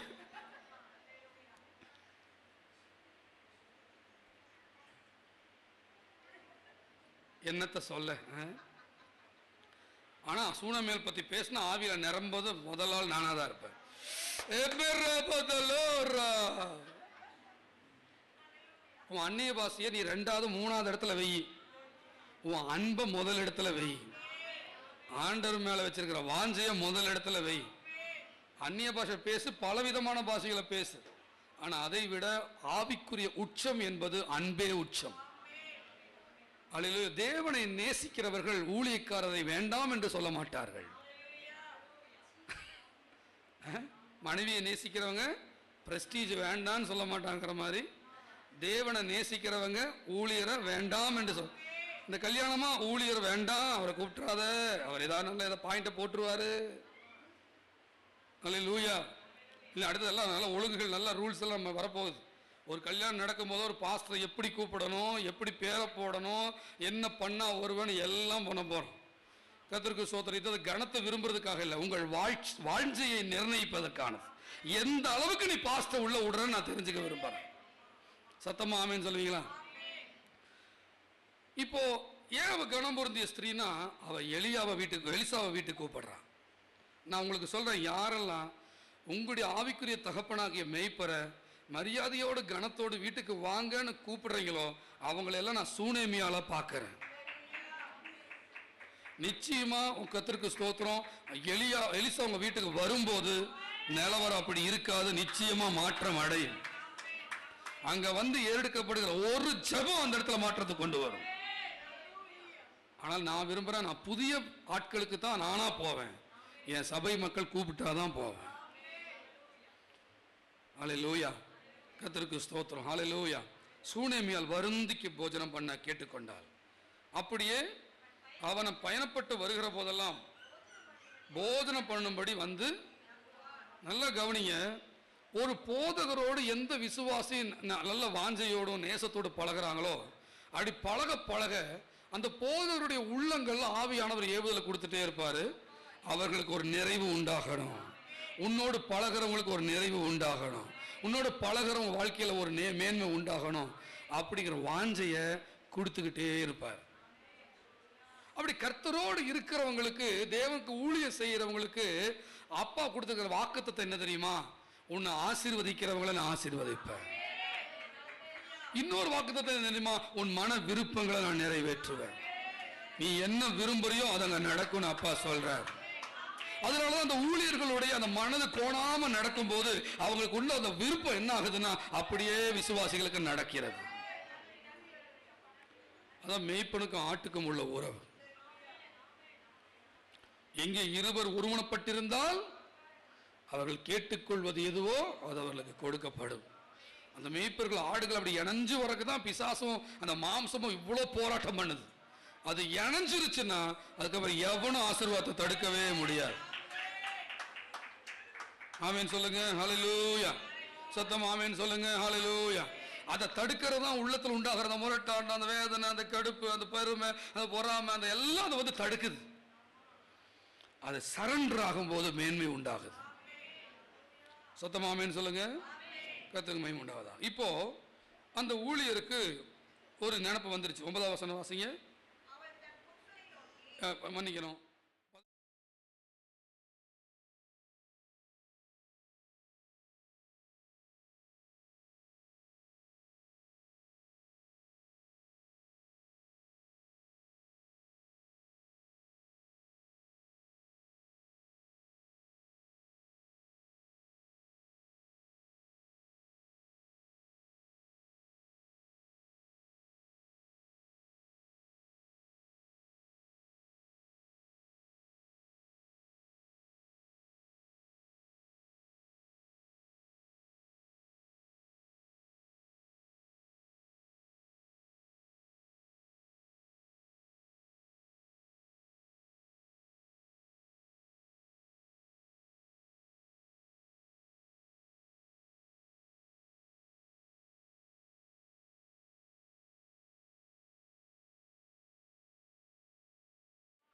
என்னத்தை சொல்ல. ஆனா சூனமேல் பத்தி பேசினா ஆவியில நிரம்போது முதல் ஆள் நானா தான் இருப்பேன். உன் அந்நிய பாஷையை நீ 2வது 3வது இடத்துல வை. உன் அன்பை முதல் இடத்துல வை. ஆண்டவர் மேல வச்சிருக்கிற வாஞ்சைய முதல் இடத்துல வை. அந்நிய பாஷை பேசு, பலவிதமான பாஷைகளை பேசு. ஆனா அதை விட ஆவிக்குரிய உச்சம் என்பது அன்பே உச்சம். அல்லேலூயா. தேவனை நேசிக்கிறவர்கள் ஊழியக்காரரை வேண்டாம் என்று சொல்ல மாட்டார்கள். மனைவியை நேசிக்கிறவங்க பிரஸ்டீஜ் வேண்டாம்னு சொல்ல மாட்டாங்கிற மாதிரி தேவனை நேசிக்கிறவங்க ஊழியரை வேண்டாம் என்று சொல்ல. இந்த கல்யாணமா ஊழியர் வேண்டாம், அவரை கூப்பிட்டுறாத, அவர் ஏதாவது நல்ல ஏதாவது பாயிண்ட போட்டுருவாரு. அல்லேலூயா. இல்லை அடுத்ததெல்லாம் நல்ல ஒழுங்குகள், நல்ல ரூல்ஸ் எல்லாம் நம்ம வரப்போகுது. ஒரு கல்யாணம் நடக்கும் போது ஒரு பாஸ்டரை எப்படி கூப்பிடணும், எப்படி பேரை போடணும், என்ன பண்ணா ஒருவன் எல்லாம் பண்ண போறோம். கர்த்தருக்கு ஸ்தோத்திரம். இது கணத்தை விரும்புறதுக்காக இல்லை, உங்கள் வாழ்க்கையை நிர்ணயிப்பதற்கானது. எந்த அளவுக்கு நீ பாஸ்டர் உள்ள விடுறன்னு நான் தெரிஞ்சுக்க விரும்புறேன். சத்தமா ஆமேன்னு சொல்லுவீங்களா? இப்போ ஏன் கணம் பொருந்திய ஸ்திரீனா, அவ எலிசாவை வீட்டுக்கு கூப்பிடுறான். நான் உங்களுக்கு சொல்றேன், யாரெல்லாம் உங்களுடைய ஆவிக்குரிய தகப்பனாகிய மேய்ப்பரை மரியாதையோடு கணத்தோடு வீட்டுக்கு வாங்கன்னு கூப்பிடுறீங்களோ அவங்களெல்லாம் நான் சூனேமியால பார்க்கிறேன். நிச்சயமா உங்க கர்த்தருக்கு ஸ்தோத்திரம். எலிசா உங்க வீட்டுக்கு வரும்போது நிலவரம் அப்படி இருக்காது, நிச்சயமா மாற்றம் அடையும். அங்க வந்து ஏறெடுக்கப்படுகிற ஒரு ஜெபம் அந்த இடத்துல மாற்றத்தை கொண்டு வரும். ஆனால் நான் விரும்புறேன், நான் புதிய ஆட்களுக்கு தான் நானா போவேன், என் சபை மக்கள் கூப்பிட்டாதான் போவேன். அல்லேலூயா. கர்த்தருக்கு ஸ்தோத்திரம். அல்லேலூயா. சூனேமியால் வருந்திக்கு போஜனம் பண்ண கேட்டுக்கொண்டாள். அப்படியே அவனை பயணப்பட்டு வருகிற போதெல்லாம் போஜனம் பண்ணும்படி வந்து, நல்ல கவனிங்க, ஒரு போதகரோடு எந்த விசுவாசி நல்ல வாஞ்சையோடும் நேசத்தோடு பழகிறாங்களோ அப்படி பழக பழக அந்த போதகருடைய உள்ளங்கள் ஆவியானவர் ஏவுதலை கொடுத்துட்டே இருப்பாரு. அவர்களுக்கு ஒரு நிறைவு உண்டாகணும். உன்னோடு பழகிறவங்களுக்கு ஒரு நிறைவு உண்டாகணும். உன்னோட பழகிறவங்க வாழ்க்கையில ஒரு மேன்மை உண்டாகணும். அப்படிங்கிற வாஞ்சைய கொடுத்துக்கிட்டே இருப்பார். அப்படி கர்த்தரோடு இருக்கிறவங்களுக்கு, தேவனுக்கு ஊழியம் செய்யறவங்களுக்கு அப்பா கொடுத்துக்கிற வாக்குத்தத்தம் என்ன தெரியுமா? உன்னை ஆசீர்வதிக்கிறவங்களை நான் ஆசீர்வதிப்பேன். இன்னொரு வாக்குத்தத்தம் என்ன தெரியுமா? உன் மன விருப்பங்களை நான் நிறைவேற்றுவேன். நீ என்ன விரும்புறியோ அதங்க நடக்கும்னு அப்பா சொல்றார். அதனாலதான் அந்த ஊழியர்களுடைய அந்த மனது கோணாம நடக்கும் போது அவங்களுக்கு உள்ள அந்த விருப்பம் என்ன ஆகுதுன்னா அப்படியே விசுவாசிகளுக்கு நடக்கிறது. அதான் மேய்ப்பனுக்கும் ஆட்டுக்கும் உள்ள உறவு. எங்கே இருவர் ஒருமனப்பட்டிருந்தால் அவர்கள் கேட்டுக்கொள்வது எதுவோ அது அவர்களுக்கு கொடுக்கப்படும். அந்த மேய்ப்பர்கள் ஆடுகள் அப்படி இணைஞ்சு வரக்குதான் பிசாசும் அந்த மாம்சமும் இவ்வளவு போராட்டம் பண்ணுது. அது இணைஞ்சிருச்சுன்னா அதுக்கப்புறம் எவனும் ஆசீர்வாதத்தை தடுக்கவே முடியாது. ஆமேன் சொல்லுங்க. ஹல்லேலூயா. சத்தம் ஆமேன் சொல்லுங்க. ஹல்லேலூயா. அதை தடுக்கிறது தான் உள்ளத்தில் உண்டாகிற அந்த முரட்டாண்ட, அந்த வேதனை, அந்த கடுப்பு, அந்த பெருமை, அந்த பொறாமை, அந்த எல்லாம் அதை வந்து தடுக்குது. அது சரண்டர் ஆகும் போது மேன்மை உண்டாகுது. சத்தம் ஆமேன் சொல்லுங்க. கர்த்தருக்கு மகிமை உண்டாகுதா? இப்போ அந்த ஊழியருக்கு ஒரு நினைப்பு வந்துருச்சு. 9வது வசனம் வாசிங்க. மன்னிக்கணும்.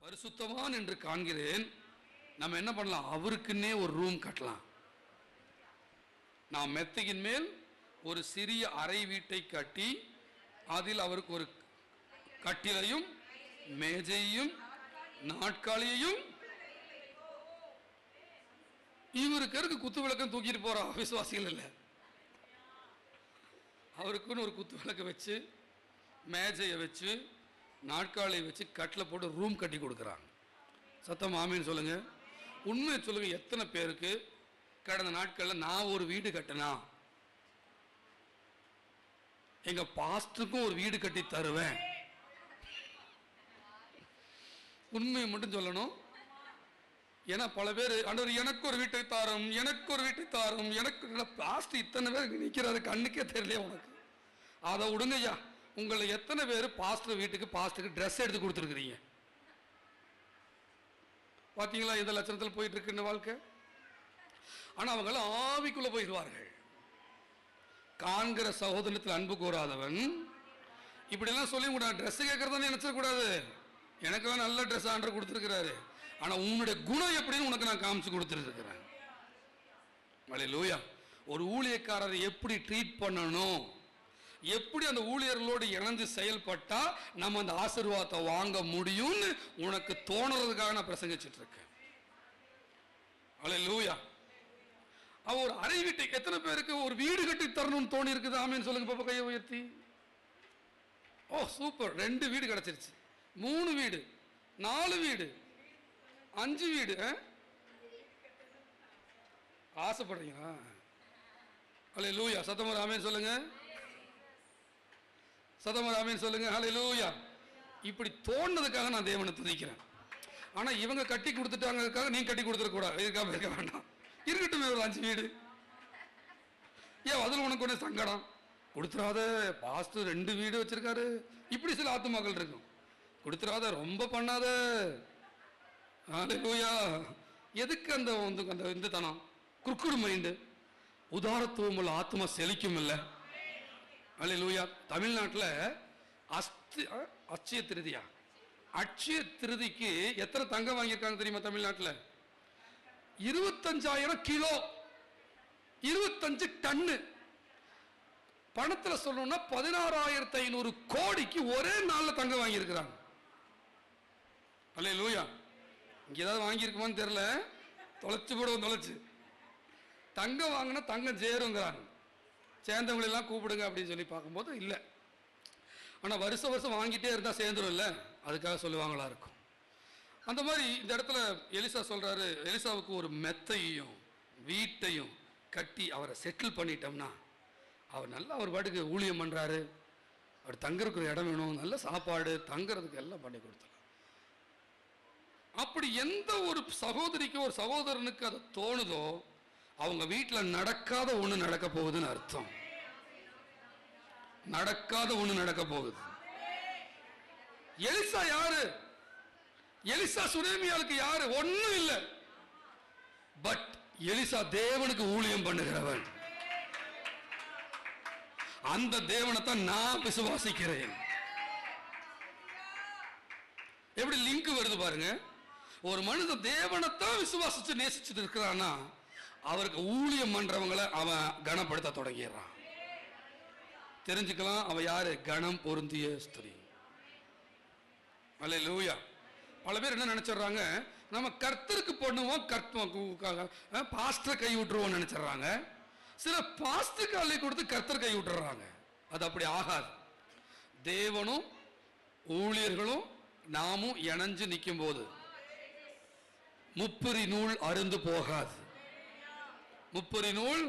பரிசுத்தவான் என்று காண்கிறேன். நம்ம என்ன பண்ணலாம்? அவருக்குன்னே ஒரு ரூம் கட்டலாம். நாம் மெத்தையின் மேல் ஒரு சிறிய அறை வீட்டை கட்டி அதில் அவருக்கு ஒரு கட்டிலையும் மேஜையும் நாட்காலியையும், இவருக்கு குத்து விளக்கம் தூக்கிட்டு போறோம் விசுவாசிகள் இல்லை. அவருக்குன்னு ஒரு குத்து விளக்க வச்சு மேஜையை வச்சு நாட்காலியை வச்சு கட்டில் போட்டு ரூம் கட்டி கொடுக்குறாங்க. சத்தம் ஆமீன்னு சொல்லுங்க. உண்மையை சொல்லுங்க. எத்தனை பேருக்கு கடந்த நாட்களில் நான் ஒரு வீடு கட்டினா எங்க பாஸ்டருக்கும் ஒரு வீடு கட்டி தருவேன்? உண்மையை மட்டும் சொல்லணும். ஏன்னா பல பேர் ஆண்டவர் எனக்கு ஒரு வீட்டை தாரும், எனக்கு ஒரு வீட்டை தாரும், எனக்கு பாஸ்டர் இத்தனை பேர் நிற்கிறாரு, கண்ணுக்கே தெரியலையா உனக்கு? அதை விடுங்கய்யா. உங்களை எத்தனை பேர் பாஸ்டர் வீட்டுக்கு பாஸ்டருக்கு ட்ரெஸ் எடுத்து கொடுத்துருக்குறீங்க? பார்த்தீங்களா இந்த லட்சணத்தில் போயிட்டு இருக்கு இந்த வாழ்க்கை. ஆனால் அவங்களாம் ஆவிக்குள்ள போயிடுவார்கள். காண்கிற சகோதரத்தில் அன்பு கூறாதவன் இப்படிலாம் சொல்லி கூட ட்ரெஸ் கேட்கறதானே நினைச்சிடக்கூடாது. எனக்கு நல்ல ட்ரெஸ் ஆர்டர் கொடுத்துருக்கிறாரு, ஆனால் உன்னுடைய குணம் எப்படின்னு உனக்கு நான் காமிச்சு கொடுத்துருக்கிறேன். அல்லேலூயா. ஒரு ஊழியக்காரரை எப்படி ட்ரீட் பண்ணணும், எப்படி அந்த ஊழியர்களோடு இணைந்து செயல்பட்டா நம்ம அந்த ஆசீர்வாதத்தை வாங்க முடியும்னு உனக்கு தோணுறதுக்காக நான் பிரசங்கிச்சுட்டு இருக்கேன். அல்லேலூயா. அவன் ஒரு அறை வீட்டை எத்தனை பேருக்கு ஒரு வீடு கட்டி தரணும்னு தோணி இருக்குது? ஆமீன்னு சொல்லுங்க பாப்பா, கையை உயர்த்தி. ஓ சூப்பர். 2 வீடு கிடைச்சிருச்சு, 3 வீடு, 4 வீடு, 5 வீடு. ஆசைப்படுறீங்களா? அல்லேலூயா. சத்தமா ஆமீன் சொல்லுங்க. சத்தமா ஆமீன் சொல்லுங்க. அல்லேலூயா. இப்படி தோணுனதுக்காக நான் தேவனை துதிக்கிறேன். ஆனா இவங்க கட்டி கொடுத்துட்டாங்கிறதுக்காக நீ கட்டி கொடுத்துடக்கூடாது. இதுக்காக இருக்க வேண்டாம். இருக்கட்டும் ஒரு 5 வீடு. ஏன் அதில் உனக்கு ஒன்று சங்கடம்? கொடுத்துடாத, பாஸ்டர் 2 வீடு வச்சிருக்காரு. இப்படி சில ஆத்துமாக்கள் இருக்கும். கொடுத்துடாத, ரொம்ப பண்ணாத. அல்லேலூயா. எதுக்கு அந்த இந்த தனம்? குறுக்குடு மைண்டு. உதாரத்துவம் உள்ள ஆத்மா செழிக்கும் இல்லை. அல்லேலூயா. தமிழ்நாட்டில் அட்சய திருதியா, அட்சய திருதிக்கு எத்தனை தங்கம் வாங்கியிருக்காங்க தெரியுமா? தமிழ்நாட்டில் 25,000 கிலோ, 25 டன்னு. பணத்தில் சொல்லணும்னா 16,500 கோடிக்கு ஒரே நாளில் தங்கம் வாங்கியிருக்கிறாங்க. அல்லேலூயா. இங்கே ஏதாவது வாங்கியிருக்குமான்னு தெரியல, தொலைச்சு போடுவோம். தொலைச்சு தங்கம் வாங்கினா தங்கம் சேருங்கிறாங்க. சேர்ந்தவங்களெல்லாம் கூப்பிடுங்க அப்படின்னு சொல்லி பார்க்கும்போது இல்லை. ஆனால் வருஷம் வருஷம் வாங்கிட்டே இருந்தால் சேர்ந்துடும் இல்லை, அதுக்காக சொல்லுவாங்களா இருக்கும். அந்த மாதிரி இந்த இடத்துல எலிசா சொல்கிறாரு, எலிசாவுக்கு ஒரு மெத்தையும் வீட்டையும் கட்டி அவரை செட்டில் பண்ணிட்டோம்னா அவர் நல்லா ஒரு பாட்டுக்கு ஊழியம் பண்ணுறாரு. அவர் தங்குறதுக்கு இடம் வேணும், நல்ல சாப்பாடு, தங்குறதுக்கு எல்லாம் பண்ணி கொடுத்துடலாம். அப்படி எந்த ஒரு சகோதரிக்கு ஒரு சகோதரனுக்கு அது தோணுதோ அவங்க வீட்டில் நடக்காத ஒன்று நடக்க போகுதுன்னு அர்த்தம். நடக்காத ஒன்று நடக்க போகுது. எலிசா யாரு? எலிசா சுனேமியாளுக்கு யாரு? ஒன்னும் இல்லை. பட் எலிசா தேவனுக்கு ஊழியம் பண்ணுகிறவன். அந்த தேவனைத்தான் நான் விசுவாசிக்கிறேன். எப்படி லிங்க் வருது பாருங்க. ஒரு மனிதன் தேவனைத்தான் விசுவாசிச்சு நேசிச்சுட்டு இருக்கிறான்னா அவருக்கு ஊழியம் பண்றவங்களை அவன் கனப்படுத்த தொடங்கிடுறான். தெரிஞ்சுக்கலாம் அவன் யாரு? கணம் பொருந்திய ஸ்திரீ. அல்லேலூயா. பல பேர் என்ன நினைச்சிடறாங்க, நம்ம கர்த்தருக்கு பண்ணுவோம், பாஸ்டர் கை விட்டுருவோம் நினைச்சிடறாங்க. சில பாஸ்டருக்கு அள்ளி கொடுத்து கர்த்தர் கை விட்டுறாங்க. அது அப்படி ஆகாது. தேவனும் ஊழியர்களும் நாமும் இணைஞ்சு நிற்கும் போது முப்பரி நூல் அருந்து போகாது. முப்பரி நூல்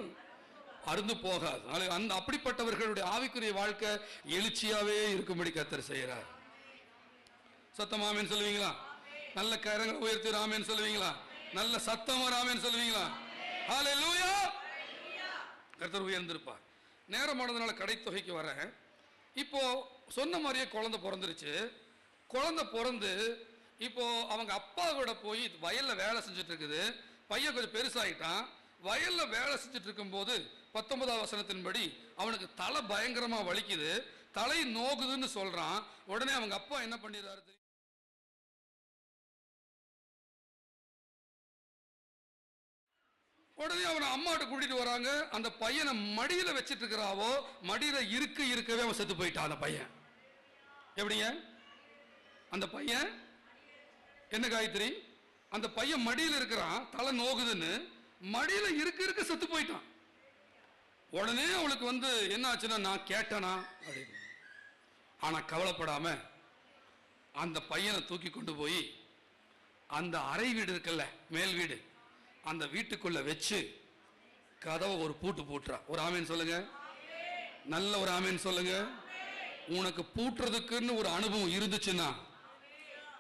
அருந்து போகாது. அந்த அப்படிப்பட்டவர்களுடைய ஆவிக்குரிய வாழ்க்கை எழுச்சியாவே இருக்கும்படி கர்த்தர் செய்கிறார். சத்தம் ஆமென் சொல்லுவீங்களா? நல்ல கரங்களை உயர்த்தி ஆமென் சொல்லுவீங்களா? நல்ல சத்தமா ஆமென் சொல்லுவீங்களா? ஹல்லேலூயா. கர்த்தர் உயர்ந்திருப்பார். நேரமானதுனால கடைத்தொகைக்கு வரேன். இப்போ சொன்ன மாதிரியே குழந்தை பிறந்துருச்சு. குழந்தை பிறந்து இப்போ அவங்க அப்பாவோட போய் வயல்ல வேலை செஞ்சுட்டு இருக்குது. பையன் கொஞ்சம் பெருசாயிட்டான். வயல்ல வேலை செஞ்சுட்டு இருக்கும்போது 19ஆம் வசனத்தின்படி அவனுக்கு தலை பயங்கரமா வலிக்குது, தலை நோகுதுன்னு சொல்றான். உடனே அவங்க அப்பா என்ன பண்ணிடுறாரு? உடனே அவனை அம்மாட்ட கூட்டிட்டு வராங்க. அந்த பையனை மடியில வச்சிட்டு இருக்கிறாவோ, மடியில இருக்கவே அவன் செத்து போயிட்டான். அந்த பையன் எப்படிங்க? அந்த பையன் என்ன காயத்ரி, அந்த பையன் மடியில் இருக்கிறான், தலை நோகுதுன்னு மடியில இருக்க செத்து போயிட்டான். உடனே அவளுக்கு என்ன ஆச்சுன்னா, நான் கேட்டனா அப்படின்னு. ஆனா கவலைப்படாம அந்த பையனை தூக்கி கொண்டு போய் அந்த அறை வீடு இருக்குல்ல, மேல் வீடு, அந்த வீட்டுக்குள்ள வச்சு கதவை ஒரு பூட்டு பூட்டுறா. ஒரு ஆமேன் சொல்லுங்க, நல்ல ஒரு ஆமேன் சொல்லுங்க. உனக்கு பூட்டுறதுக்குன்னு ஒரு அனுபவம் இருந்துச்சுன்னா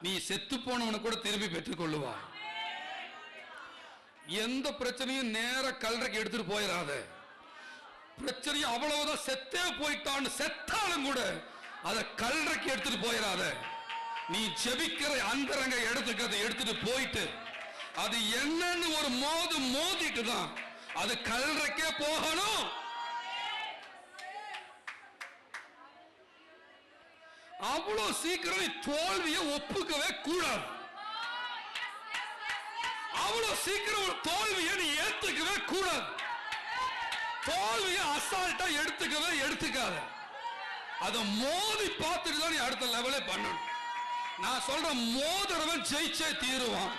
நீ செத்து போனவனை கூட திரும்பி பெற்றுக் கொள்ளுவா. எந்த பிரச்சனையும் நேர கல்றைக்கு எடுத்துட்டு போயிடாத. பிரச்சனையும் அவ்வளவுதான், செத்தே போயிட்டான்னு செத்தாலும் கூட அதை கல்றைக்கு எடுத்துட்டு போயிடாத. நீ ஜெபிக்கிற அந்தரங்க இடத்துக்கு எடுத்துட்டு போயிட்டு அது என்னன்னு ஒரு மோதிட்டு தான் அது கல்றைக்கே போகணும். அவ்வளவு சீக்கிரம் தோல்வியை ஒப்புக்கவே கூடாது. அவ்வளவு சீக்கிரம் தோல்வியை நீ ஏத்துக்கவே கூடாது. தோல்வியை அசால்ட்டா எடுத்துக்காத. அதை மோதி பார்த்துட்டு தான் நீ அடுத்த லெவலே பண்ணணும். நான் சொல்ற மோதிரவன் ஜெயிச்சே தீருவான்.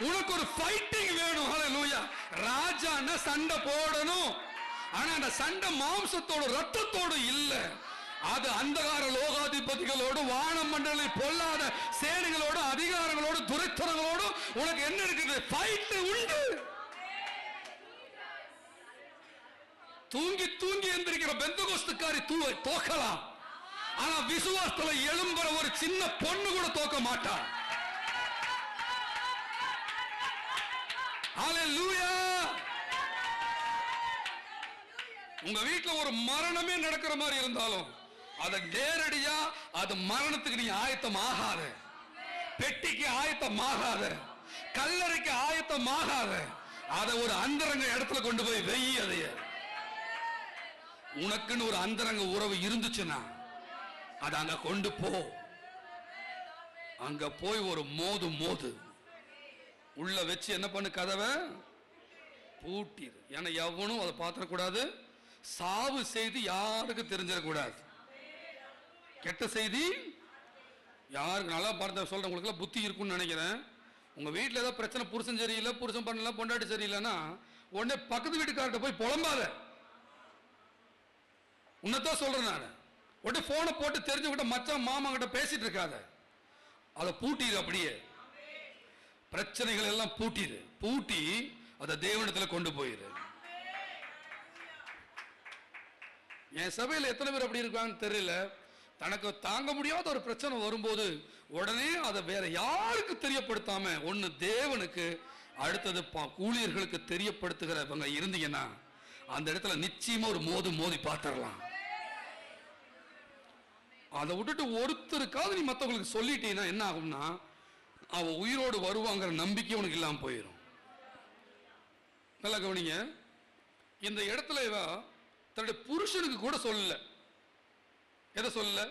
உனக்கு ஒரு ஃபைட்டிங் வேணும். ஹல்லேலூயா. ராஜான்னா சண்டை போடணும். ஆனா அந்த சண்டை மாம்சத்தோட ரத்தத்தோடு இல்ல. அது அந்தகார லோகாதிபதிகளோடு, வான மண்டலி பொல்லாத சேனைகளோடு, அதிகாரங்களோடு, துரைத்தனங்களோடு உனக்கு என்ன இருக்குது? ஃபைட் உண்டு. தூங்கி தூங்கி எந்திரிக்கிற பெந்தகோஸ்துக்காரி தோக்கலாம். ஆனா விசுவாசத்துல எழும்புற ஒரு சின்ன பொண்ணு கூட தோக்க மாட்டா. ஹல்லேலூயா. உங்க வீட்டுல ஒரு மரணமே நடக்கிற மாதிரி இருந்தாலும் அதை நேரடியா அது மரணத்துக்கு நீ ஆயத்தம் ஆகாத, பெட்டிக்கு ஆயத்தம் ஆகாத, கல்லறைக்கு ஆயத்தம் ஆகாத. அதை ஒரு அந்தரங்க இடத்துல கொண்டு போய் வெயி. அதைய உனக்குன்னு ஒரு அந்தரங்க உறவு இருந்துச்சுன்னா அதை அங்க கொண்டு போ. அங்க போய் ஒரு மோது உள்ள வச்சு என்ன பண்ணு, கதவை பூட்டிரு. ஏன்னா எவனும் அதை பார்த்துடக்கூடாது. சாவு செய்தி யாருக்கு தெரிஞ்சிடக்கூடாது. கெட்ட செய்தி யாருக்கு, நல்லா பார்த்த சொல்றேன், உங்களுக்கு புத்தி இருக்குன்னு நினைக்கிறேன். உங்க வீட்டில் ஏதாவது பிரச்சனை, புருஷன் சரியில்லை, புருஷன் பண்ணல, பொண்டாட்டி சரியில்லைன்னா உடனே பக்கத்து வீட்டுக்கார்ட்ட போய் புலம்பாத. உன்னதான் சொல்றேன் நான். உடனே போனை போட்டு தெரிஞ்சுக்கிட்ட மச்சான் மாமா கிட்ட பேசிட்டு இருக்காத. அதை பூட்டிடு. அப்படியே பிரச்சனைகள் எல்லாம் பூட்டி அதை தேவனிடத்துல கொண்டு போயிரு. என் சபையில் எத்தனை பேர் அப்படி இருக்காங்கன்னு தெரியல. தனக்கு தாங்க முடியாத ஒரு பிரச்சனை வரும்போது உடனே அதை வேற யாருக்கு தெரியப்படுத்தாம ஒன்னு தேவனுக்கு, அடுத்தது ஊழியர்களுக்கு தெரியப்படுத்துகிறவங்க இருந்தீங்கன்னா அந்த இடத்துல நிச்சயமா ஒரு மோதி பார்த்துடலாம். அதை விட்டுட்டு ஒருத்தருக்காவது நீ மற்றவங்களுக்கு சொல்லிட்டீங்கன்னா என்ன ஆகும்னா, அவ உயிரோடு வருவாங்கிற நம்பிக்கை உனக்கு இல்லாம போயிடும். நல்லா கவனிங்க. இந்த இடத்துல தன்னுடைய புருஷனுக்கு கூட சொல்லல. எதை சொல்லல?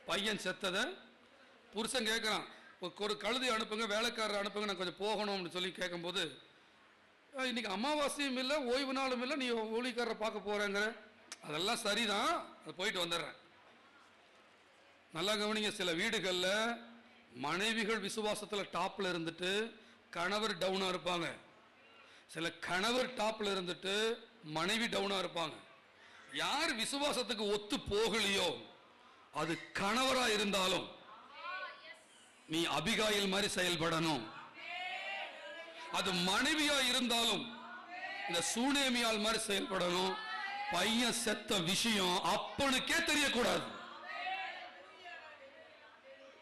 பையன் செத்தத புருஷன் கேட்கிறான், ஒரு கழுதை அனுப்புங்க, வேலைக்காரர் அனுப்புங்க, நான் கொஞ்சம் போகணும்னு சொல்லி கேட்கும்போது, இன்னைக்கு அமாவாசையும் இல்லை, ஓய்வு நாளும் இல்லை, நீ ஊழியக்காரரை பார்க்க போறேங்கிற. அதெல்லாம் சரிதான், அது போயிட்டு வந்துடுறேன். நல்லா கவனிங்க. சில வீடுகளில் மனைவிகள் விசுவாசத்துல டாப்ல இருந்துட்டு கணவர் டவுனா இருப்பாங்க. சில கணவர் டாப்ல இருந்துட்டு மனைவி டவுனா இருப்பாங்க. யார் விசுவாசத்துக்கு ஒத்து போகலையோ அது கணவரா இருந்தாலும் நீ அபிகாயில் மாதிரி செயல்படணும். அது மனைவியா இருந்தாலும் இந்த சூனேமியால் மாதிரி செயல்படணும். பையன் செத்த விஷயம் அப்பனுக்கே தெரியக்கூடாது.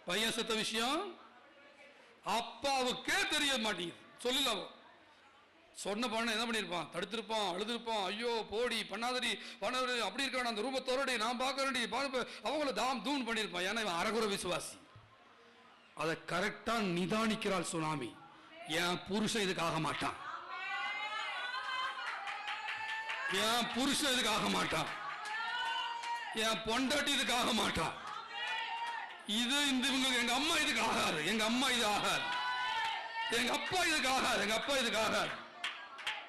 பையன் செத்த விஷயம் அப்பாவுக்கே தெரிய மாட்டேங்குது. சொல்லல, சொன்ன பண்ண என்ன பண்ணிருப்பான்? தடுத்திருப்பான், அழுதுருப்பான், ஐயோ போடி பண்ணாதடி பண்ணாதடி, அப்படி இருக்கான அந்த ரூப தோரடி, நான் பார்க்கறேன்டி, அவங்கள தாம் தூண் பண்ணிருப்பான். ஏன்னா இவன் அரகுர விசுவாசி. அதை கரெக்டா நிதானிக்கிறாள் சுனாமி. என் புருஷன் இதுக்கு ஆக மாட்டான், என் புருஷன் இதுக்கு ஆக மாட்டான், என் பொண்டாட்டி இதுக்கு ஆக மாட்டான், இது இந்த எங்க அம்மா இதுக்கு ஆகாது, எங்க அம்மா இது ஆகாது. எங்க அப்பா இதுக்காக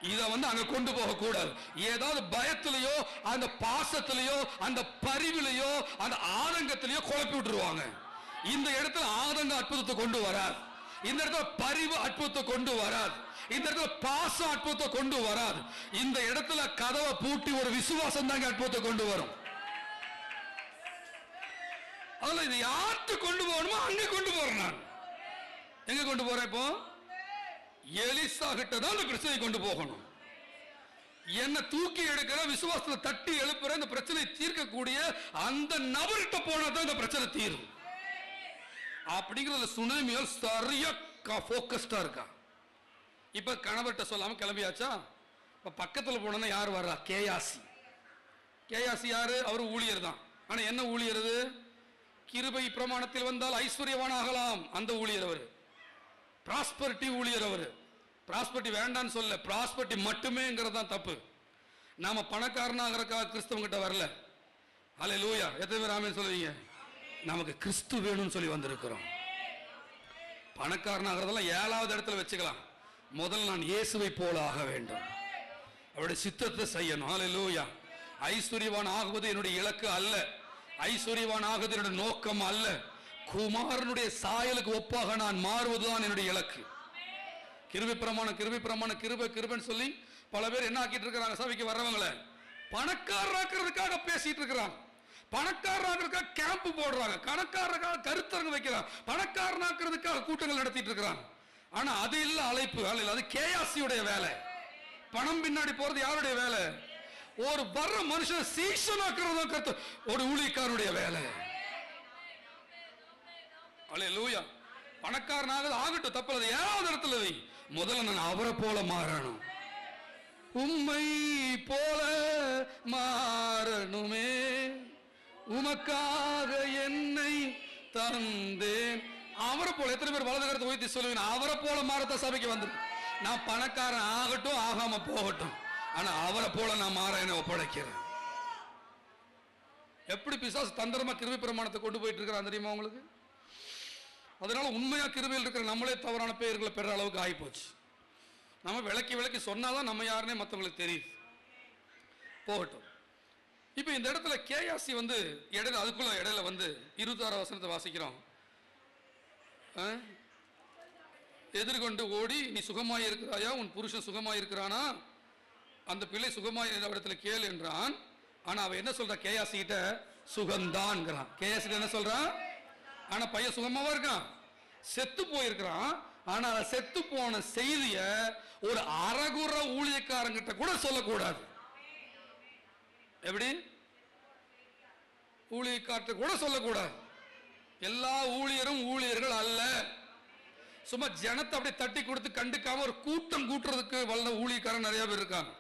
இத அங்க கொண்டு போக கூடாது. ஏதாவது பயத்திலேயோ அந்த பாசத்திலேயோ அந்த பரிவிலையோ அந்த ஆதங்கத்திலேயோ குழப்பி விட்டுருவாங்க. இந்த இடத்துல ஆதங்க அற்புதத்தை கொண்டு வராது. இந்த இடத்துல பரிவு அற்புதத்தை கொண்டு வராது. இந்த இடத்துல பாசம் அற்புதத்தை கொண்டு வராது. இந்த இடத்துல கதவை பூட்டி ஒரு விசுவாசம் தாங்க அற்புதத்தை கொண்டு வரும். அதுல இது யார்கிட்ட கொண்டு போகணுமோ அங்க கொண்டு போறேன். நான் எங்க கொண்டு போறேன்? இப்போ எலிசா கிட்ட தான் அந்த பிரச்சனை கொண்டு போகணும். என்ன தூக்கி எடுக்கிற விசுவாசத்தை தட்டி எழுப்புற இந்த பிரச்சனை தீர்க்கக்கூடிய அந்த நபர்கிட்ட போனா தான் இந்த பிரச்சனை தீரும். அப்படிங்கிறதுல சுனாமியால் சரியா போக்கஸ்டா இருக்கா. இப்ப கணவர்கிட்ட சொல்லாம கிளம்பியாச்சா? இப்ப பக்கத்துல போனா யார் வர்றா? கேயாசி. கேயாசி யாரு? அவரு ஊழியர் தான். ஆனா என்ன ஊழியர்? கிருபை பிரமாணத்தில் வந்தால் ஐஸ்வர்யவான் ஆகலாம். அந்த ஊழியர் அவரு. பிராஸ்பரிட்டி ஊழியர் அவரு. பிராஸ்பரிட்டி வேண்டான்னு சொல்ல, பிராஸ்பரிட்டி மட்டுமேங்கிறது தான் தப்பு. நாம பணக்காரனாகிறக்காக கிறிஸ்தவங்க கிட்ட வரல. அல்லேலூயா. எத்தனை பேர் ஆமென் சொல்லுவீங்க? நமக்கு கிறிஸ்து வேணும்னு சொல்லி வந்திருக்கிறோம். பணக்காரனாகிறதெல்லாம் 7வது இடத்துல வச்சுக்கலாம். முதல்ல நான் இயேசுவை போல ஆக வேண்டும். அவருடைய சித்தத்தை செய்யணும். அல்லேலூயா. ஐஸ்வர்யவான் ஆகுவது என்னுடைய இலக்கு அல்ல. ஐஸ்வர்யவான் ஆகுவது என்னுடைய நோக்கம் அல்ல. குமாரனுடைய சாயலுக்கு ஒப்பாக நான் மாறுவதுதான் என்னுடைய இலக்கு. கிருபை பிரமாணம் கிருபைன்னு சொல்லி பல பேர் என்ன ஆக்கிட்டு இருக்கிறாங்க? சபைக்கு வர்றவங்களை பணக்காரராக்கிறதுக்காக பேசிட்டு இருக்கிறாங்க. பணக்காரராக்கிறதுக்காக கேம்ப் போடுறாங்க. பணக்காரருக்காக கருத்தரங்கு வைக்கிறாங்க. பணக்காரனாக்கிறதுக்காக கூட்டங்கள் நடத்திட்டு இருக்கிறாங்க. ஆனா அது இல்ல அழைப்பு. அது கேயாசியுடைய வேலை. பணம் பின்னாடி போறது யாருடைய வேலை? ஒரு வர்ற மனுஷன் சீசனாக்குறது ஒரு ஊழியக்காரனுடைய வேலை. அல்லேலூயா. பணக்காரனாக ஆகட்டும், தப்பது. 7வது இடத்துல வை. முதல்ல நான் அவரை போல மாறணும். உம்மை போல மாறணுமே, உமக்காக என்னை தந்தேன். அவரை போல. எத்தனை பேர் வலது கருத்தை உயர்த்தி சொல்லுவீங்க? அவரை போல மாறத்த சபைக்கு வந்து. நான் பணக்காரன் ஆகட்டும் ஆகாம போகட்டும், ஆனா அவரை போல நான் மாற என்ன ஒப்படைக்கிறேன். எப்படி பிசாசு தந்திரமா கிருபை பிரமாணத்தை கொண்டு போயிட்டு இருக்கிறான் தெரியுமா உங்களுக்கு? அதனால உண்மையா கிருபையில் இருக்கிற நம்மளே தவறான பெயர்களை பெற அளவுக்கு ஆகிப்போச்சு. நம்ம விளக்கி சொன்னாதான் நம்ம யாருன்னே மற்றவங்களுக்கு தெரியுது. போகட்டும். இப்போ இந்த இடத்துல கேயாசி இடையில அதுக்குள்ள இடையில 26 வசனத்தை வாசிக்கிறோம். எதிர்கொண்டு ஓடி, நீ சுகமாய் இருக்கிறாயா? உன் புருஷன் சுகமாய் இருக்கிறானா? அந்த பிள்ளை சுகமாய் இடத்துல கேளு என்றான். ஆனா அவ என்ன சொல்றா? கேயாசி கிட்ட சுகம்தான். கேயாசி என்ன சொல்றான்? ஆனா பையன் சுகமாவா இருக்கான்? செத்து போயிருக்கிறான். ஆனா செத்து போன செய்திய ஒரு அரகுற ஊழியக்காரங்கிட்ட கூட சொல்லக்கூடாது. எப்படி? ஊழியக்காரத்தை கூட சொல்லக்கூடாது. எல்லா ஊழியரும் ஊழியர்கள் அல்ல. சும்மா ஜனத்தை அப்படியே தட்டி கொடுத்து கண்டுக்காம ஒரு கூட்டம் கூட்டுறதுக்கு வல்ல ஊழியக்காரன் நிறைய பேர் இருக்காங்க.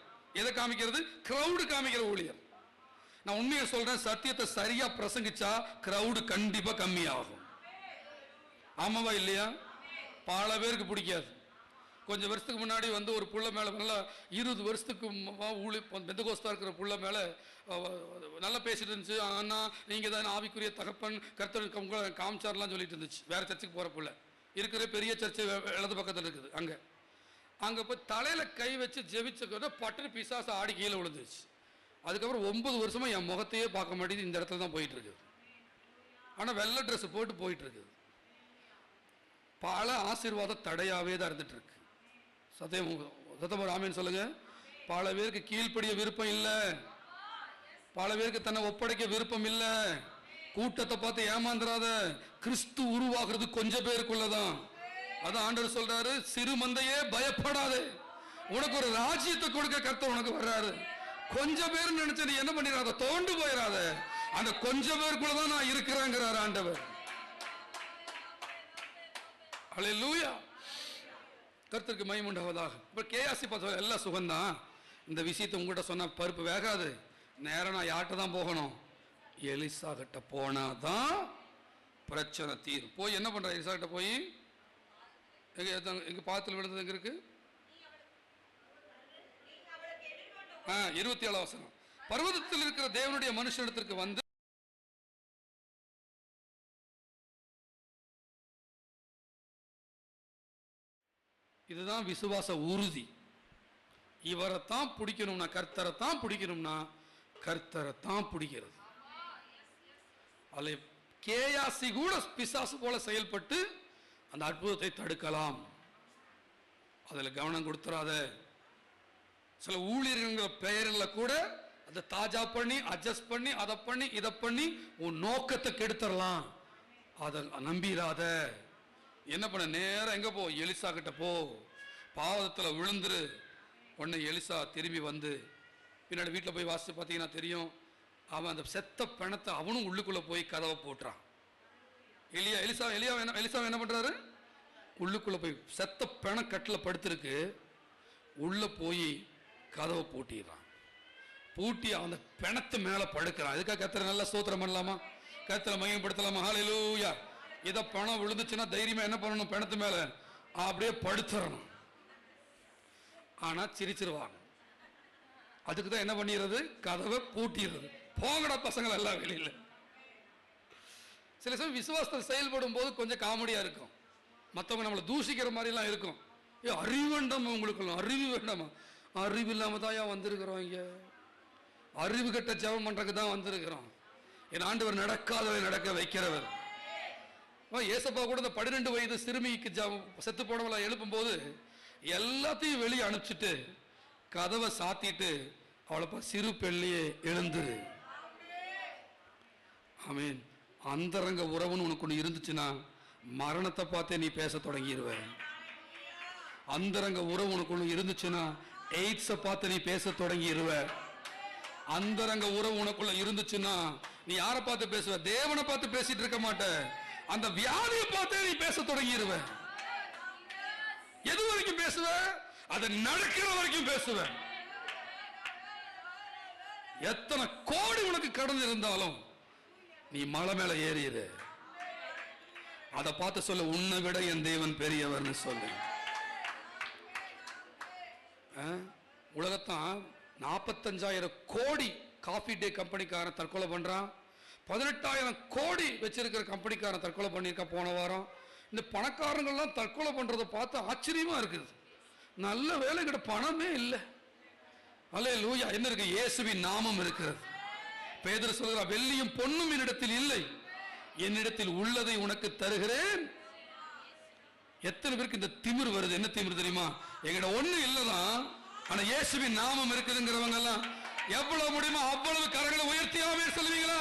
எதை காமிக்கிறது? கிரௌடு காமிக்கிற ஊழியர். நான் உண்மையை சொல்றேன், சத்தியத்தை சரியா பிரசங்கிச்சா கிரௌடு கண்டிப்பா கம்மியாகும். ஆமாவா இல்லையா? பல பேருக்கு பிடிக்காது. கொஞ்சம் வருஷத்துக்கு முன்னாடி ஒரு புள்ள மேல நல்லா 20 வருஷத்துக்கு பெந்தகோஸ்தா இருக்கிற புள்ள மேல நல்லா பேசிட்டு இருந்துச்சு. அண்ணா நீங்க தான் ஆவிக்குரிய தகப்பன், கர்த்தர் உங்களை காமிச்சார்லாம் சொல்லிட்டு இருந்துச்சு. வேற சர்ச்சுக்கு போற புள்ள இருக்கிற பெரிய சர்ச்சு இடது பக்கத்தில் இருக்குது. அங்க போய் தலையில கை வச்சு ஜெபிச்ச பட்டு பிசாசு ஆடி கீழே விழுந்துச்சு. அதுக்கப்புறம் 9 வருஷமா என் முகத்தையே பார்க்க மாட்டேங்குது. இந்த இடத்துல தான் போயிட்டு இருக்குது. ஆனா வெள்ளை ட்ரெஸ் போட்டு போயிட்டு இருக்குது. பல ஆசீர்வாதம் தடையாவே தான் இருந்துட்டு இருக்கு. சத்தம் ஆமென் சொல்லுங்க. பல பேருக்கு கீழ்ப்படிய விருப்பம் இல்லை. பல பேருக்கு தன்னை ஒப்படைக்க விருப்பம் இல்லை. கூட்டத்தை பார்த்து ஏமாந்துராத. கிறிஸ்து உருவாகிறது கொஞ்சம் பேருக்குள்ளதான். அதான் ஆண்டவர் சொல்றாரு, சிறு மந்தையே பயப்படாது, உனக்கு ஒரு ராஜ்யத்தை கொடுக்க கர்த்தர் உனக்கு வர்றாரு. கொஞ்சம் பேர் நினைச்சு நீ என்ன பண்ணிடாத, தோண்டு போயிடாத. அந்த கொஞ்சம் பேருக்குள்ளதான் நான் இருக்கிறேங்கிறார் ஆண்டவர். அல்லேலூயா. கர்த்தருக்கு மகிமை உண்டாவதாக. இப்ப கேயாசி பார்த்து எல்லாம் சுகம்தான். இந்த விஷயத்தை உங்ககிட்ட சொன்னா பருப்பு வேகாது. நேரம் நான் யார்கிட்ட தான் போகணும்? எலிசா கிட்ட போனாதான் பிரச்சனை தீரும். போய் என்ன பண்ற? எலிசா கிட்ட போய் எங்க பாத்துல விழுந்தது எங்க இருக்கு? 27 வசனம். பர்வதத்தில் இருக்கிற தேவனுடைய மனுஷனிடத்திற்கு வந்து இதுதான் விசுவாச உறுதி. இவரைத்தான் பிடிக்கணும்னா, கர்த்தரைத்தான் பிடிக்கணும்னா கர்த்தரைத்தான் பிடிக்கிறது. அதில் கேயாசி கூட பிசாசு போல செயல்பட்டு அந்த அற்புதத்தை தடுக்கலாம். அதில் கவனம் கொடுத்துறாத. சில ஊழியர்கள் பெயரில் கூட அதை தாஜா பண்ணி அட்ஜஸ்ட் பண்ணி அதை பண்ணி இதை பண்ணி உன் நோக்கத்தை கெடுத்துடலாம். அதை நம்பிடாத. என்ன பண்ண, நேரம் எங்க போ, எலிசா கிட்ட போ, பாவத்தில் விழுந்துரு. உடனே எலிசா திரும்பி வந்து பின்னாடி வீட்டில் போய் வாசித்து பார்த்தீங்கன்னா தெரியும், அவன் அந்த செத்த பிணத்தை அவனும் உள்ளுக்குள்ள போய் கதவை போட்டுறான். எலிசா என்ன பண்றாரு, உள்ளுக்குள்ள போய் செத்த பிண கட்டில் படுத்திருக்கு, உள்ள போய் கதவை பூட்டிடுறான். பூட்டி அந்த பிணத்து மேல படுக்கிறான். இதுக்காக கர்த்தரை நல்லா ஸ்தோத்திரம் பண்ணலாமா, கர்த்தரை மகிமைப்படுத்தலாமா? ஹல்லேலூயா. இதை பணம் விழுந்துச்சுன்னா தைரியமா என்ன பண்ணணும், பிணத்து மேல அப்படியே படுத்துறணும். ஆனா சிரிச்சிருவாங்க. அதுக்கு தான் என்ன பண்ணிடுறது, கதவை பூட்டிடுறது. போங்கடா பசங்கள் எல்லாம் வெளியில. சில சமயம் விசுவாசத்தில் செயல்படும் போது கொஞ்சம் காமெடியா இருக்கும். மற்றவங்க நம்மளை தூஷிக்கிற மாதிரிலாம் இருக்கும். அறிவு வேண்டாமா உங்களுக்கு, அறிவு வேண்டாமா? அறிவு இல்லாம தான் வந்திருக்கிறோம். இங்க அறிவு கட்ட ஜெபம் பண்றதுக்கு தான் வந்திருக்கிறோம். என் ஆண்டவர் நடக்காதவை நடக்க வைக்கிறவர். ஏசப்பா கூட இந்த 12 வயது சிறுமிக்கு செத்து போனவளை எழுப்பும் போது எல்லாத்தையும் வெளியே அனுப்பிச்சிட்டு கதவை சாத்திட்டு அவளை சிறு பெண்ணியே எழுந்துரு. ஆமீன். அந்தரங்க உறவுன்னு உனக்கு ஒன்று இருந்துச்சுன்னா மரணத்தை பார்த்தே நீ பேச தொடங்கிடுவ. அந்தரங்க உறவு உனக்கு ஒன்று இருந்துச்சுன்னா எய்ட்ஸை பார்த்து நீ பேச தொடங்கிடுவ. அந்தரங்க உறவு உனக்குள்ள இருந்துச்சுன்னா நீ யாரை பார்த்து பேசுவ, தேவனை பார்த்து பேசிட்டு இருக்க மாட்ட, அந்த வியாதியை பார்த்தே நீ பேச தொடங்கிடுவ. எது வரைக்கும் பேசுவ, அது நடக்கிற வரைக்கும் பேசுவ. எத்தனை கோடி உனக்கு கடன் இருந்தாலும் நீ மலை மேல ஏறிடு. அதை பார்த்து சொல்ல, உன்னை விட என் தேவன் பெரியவர்னு சொல்லு. உலகத்தான் 45,000 கோடி காஃபி டே கம்பெனிக்காரன் தற்கொலை பண்றான். 18,000 கோடி வச்சிருக்கிற கம்பெனிக்காரன் தற்கொலை பண்ணியிருக்கா போன வாரம். இந்த பணக்காரங்கள்லாம் தற்கொலை பண்றதை பார்த்து ஆச்சரியமா இருக்குது. நல்ல வேலை கிட்ட பணமே இல்லை. அல்லேலூயா. என்ன இருக்கு, இயேசுவின் நாமம் இருக்கிறது. பேதுரு சொல்கிறார், வெள்ளியும் பொன்னும் என்னிடத்தில் இல்லை, என்னிடத்தில் உள்ளதை உனக்கு தருகிறேன். எத்தனை பேருக்கு இந்த திமிர் வருது? என்ன திமிர் தெரியுமா? எங்கிட்ட ஒண்ணு இல்லதான், ஆனா இயேசுவின் நாமம் இருக்குதுங்கிறவங்க எல்லாம் எவ்வளவு முடியுமோ அவ்வளவு கரங்களை உயர்த்தியாவே சொல்லுவீங்களா?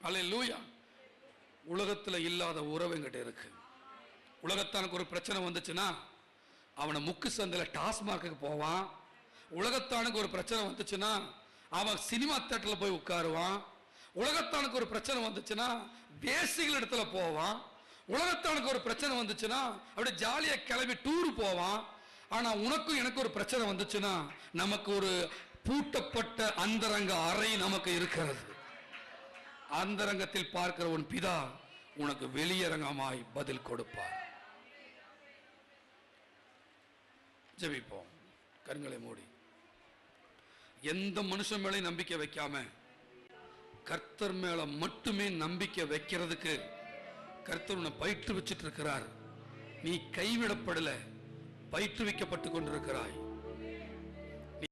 அல்லேலூயா. உலகத்துல இல்லாத உறவு எங்கிட்ட இருக்கு. உலகத்தானுக்கு ஒரு பிரச்சனை வந்துச்சுன்னா அவனை முக்கு சந்தையில டாஸ்மார்க்கு போவான். உலகத்தானுக்கு ஒரு பிரச்சனை வந்துச்சுன்னா அவன் சினிமா தியேட்டர்ல போய் உட்காருவான். உலகத்தானுக்கு ஒரு பிரச்சனை வந்துச்சுன்னா வேசிகள் இடத்துல போவான். உலகத்தானுக்கு ஒரு பிரச்சனை வந்துச்சுன்னா அப்படியே ஜாலியா கிளம்பி டூர் போவான். ஆனா உனக்கும் எனக்கு ஒரு பிரச்சனை வந்துச்சுன்னா நமக்கு ஒரு பூட்டப்பட்ட அந்தரங்க அறை நமக்கு இருக்கிறது. அந்தரங்கத்தில் பார்க்கிற உன் பிதா உனக்கு வெளியரங்கமாய் பதில் கொடுப்பார். ஜெபிப்போம். கண்களை மூடி. எந்த மனுஷன் மேலே நம்பிக்கை வைக்காம கர்த்தர் மேல மட்டுமே நம்பிக்கை வைக்கிறதுக்கு கர்த்தர் உன்னை பயிற்று வச்சிட்டு இருக்கிறார். நீ கைவிடப்படல, பயிற்றுவிக்கப்பட்டு கொண்டிருக்கிறாய்.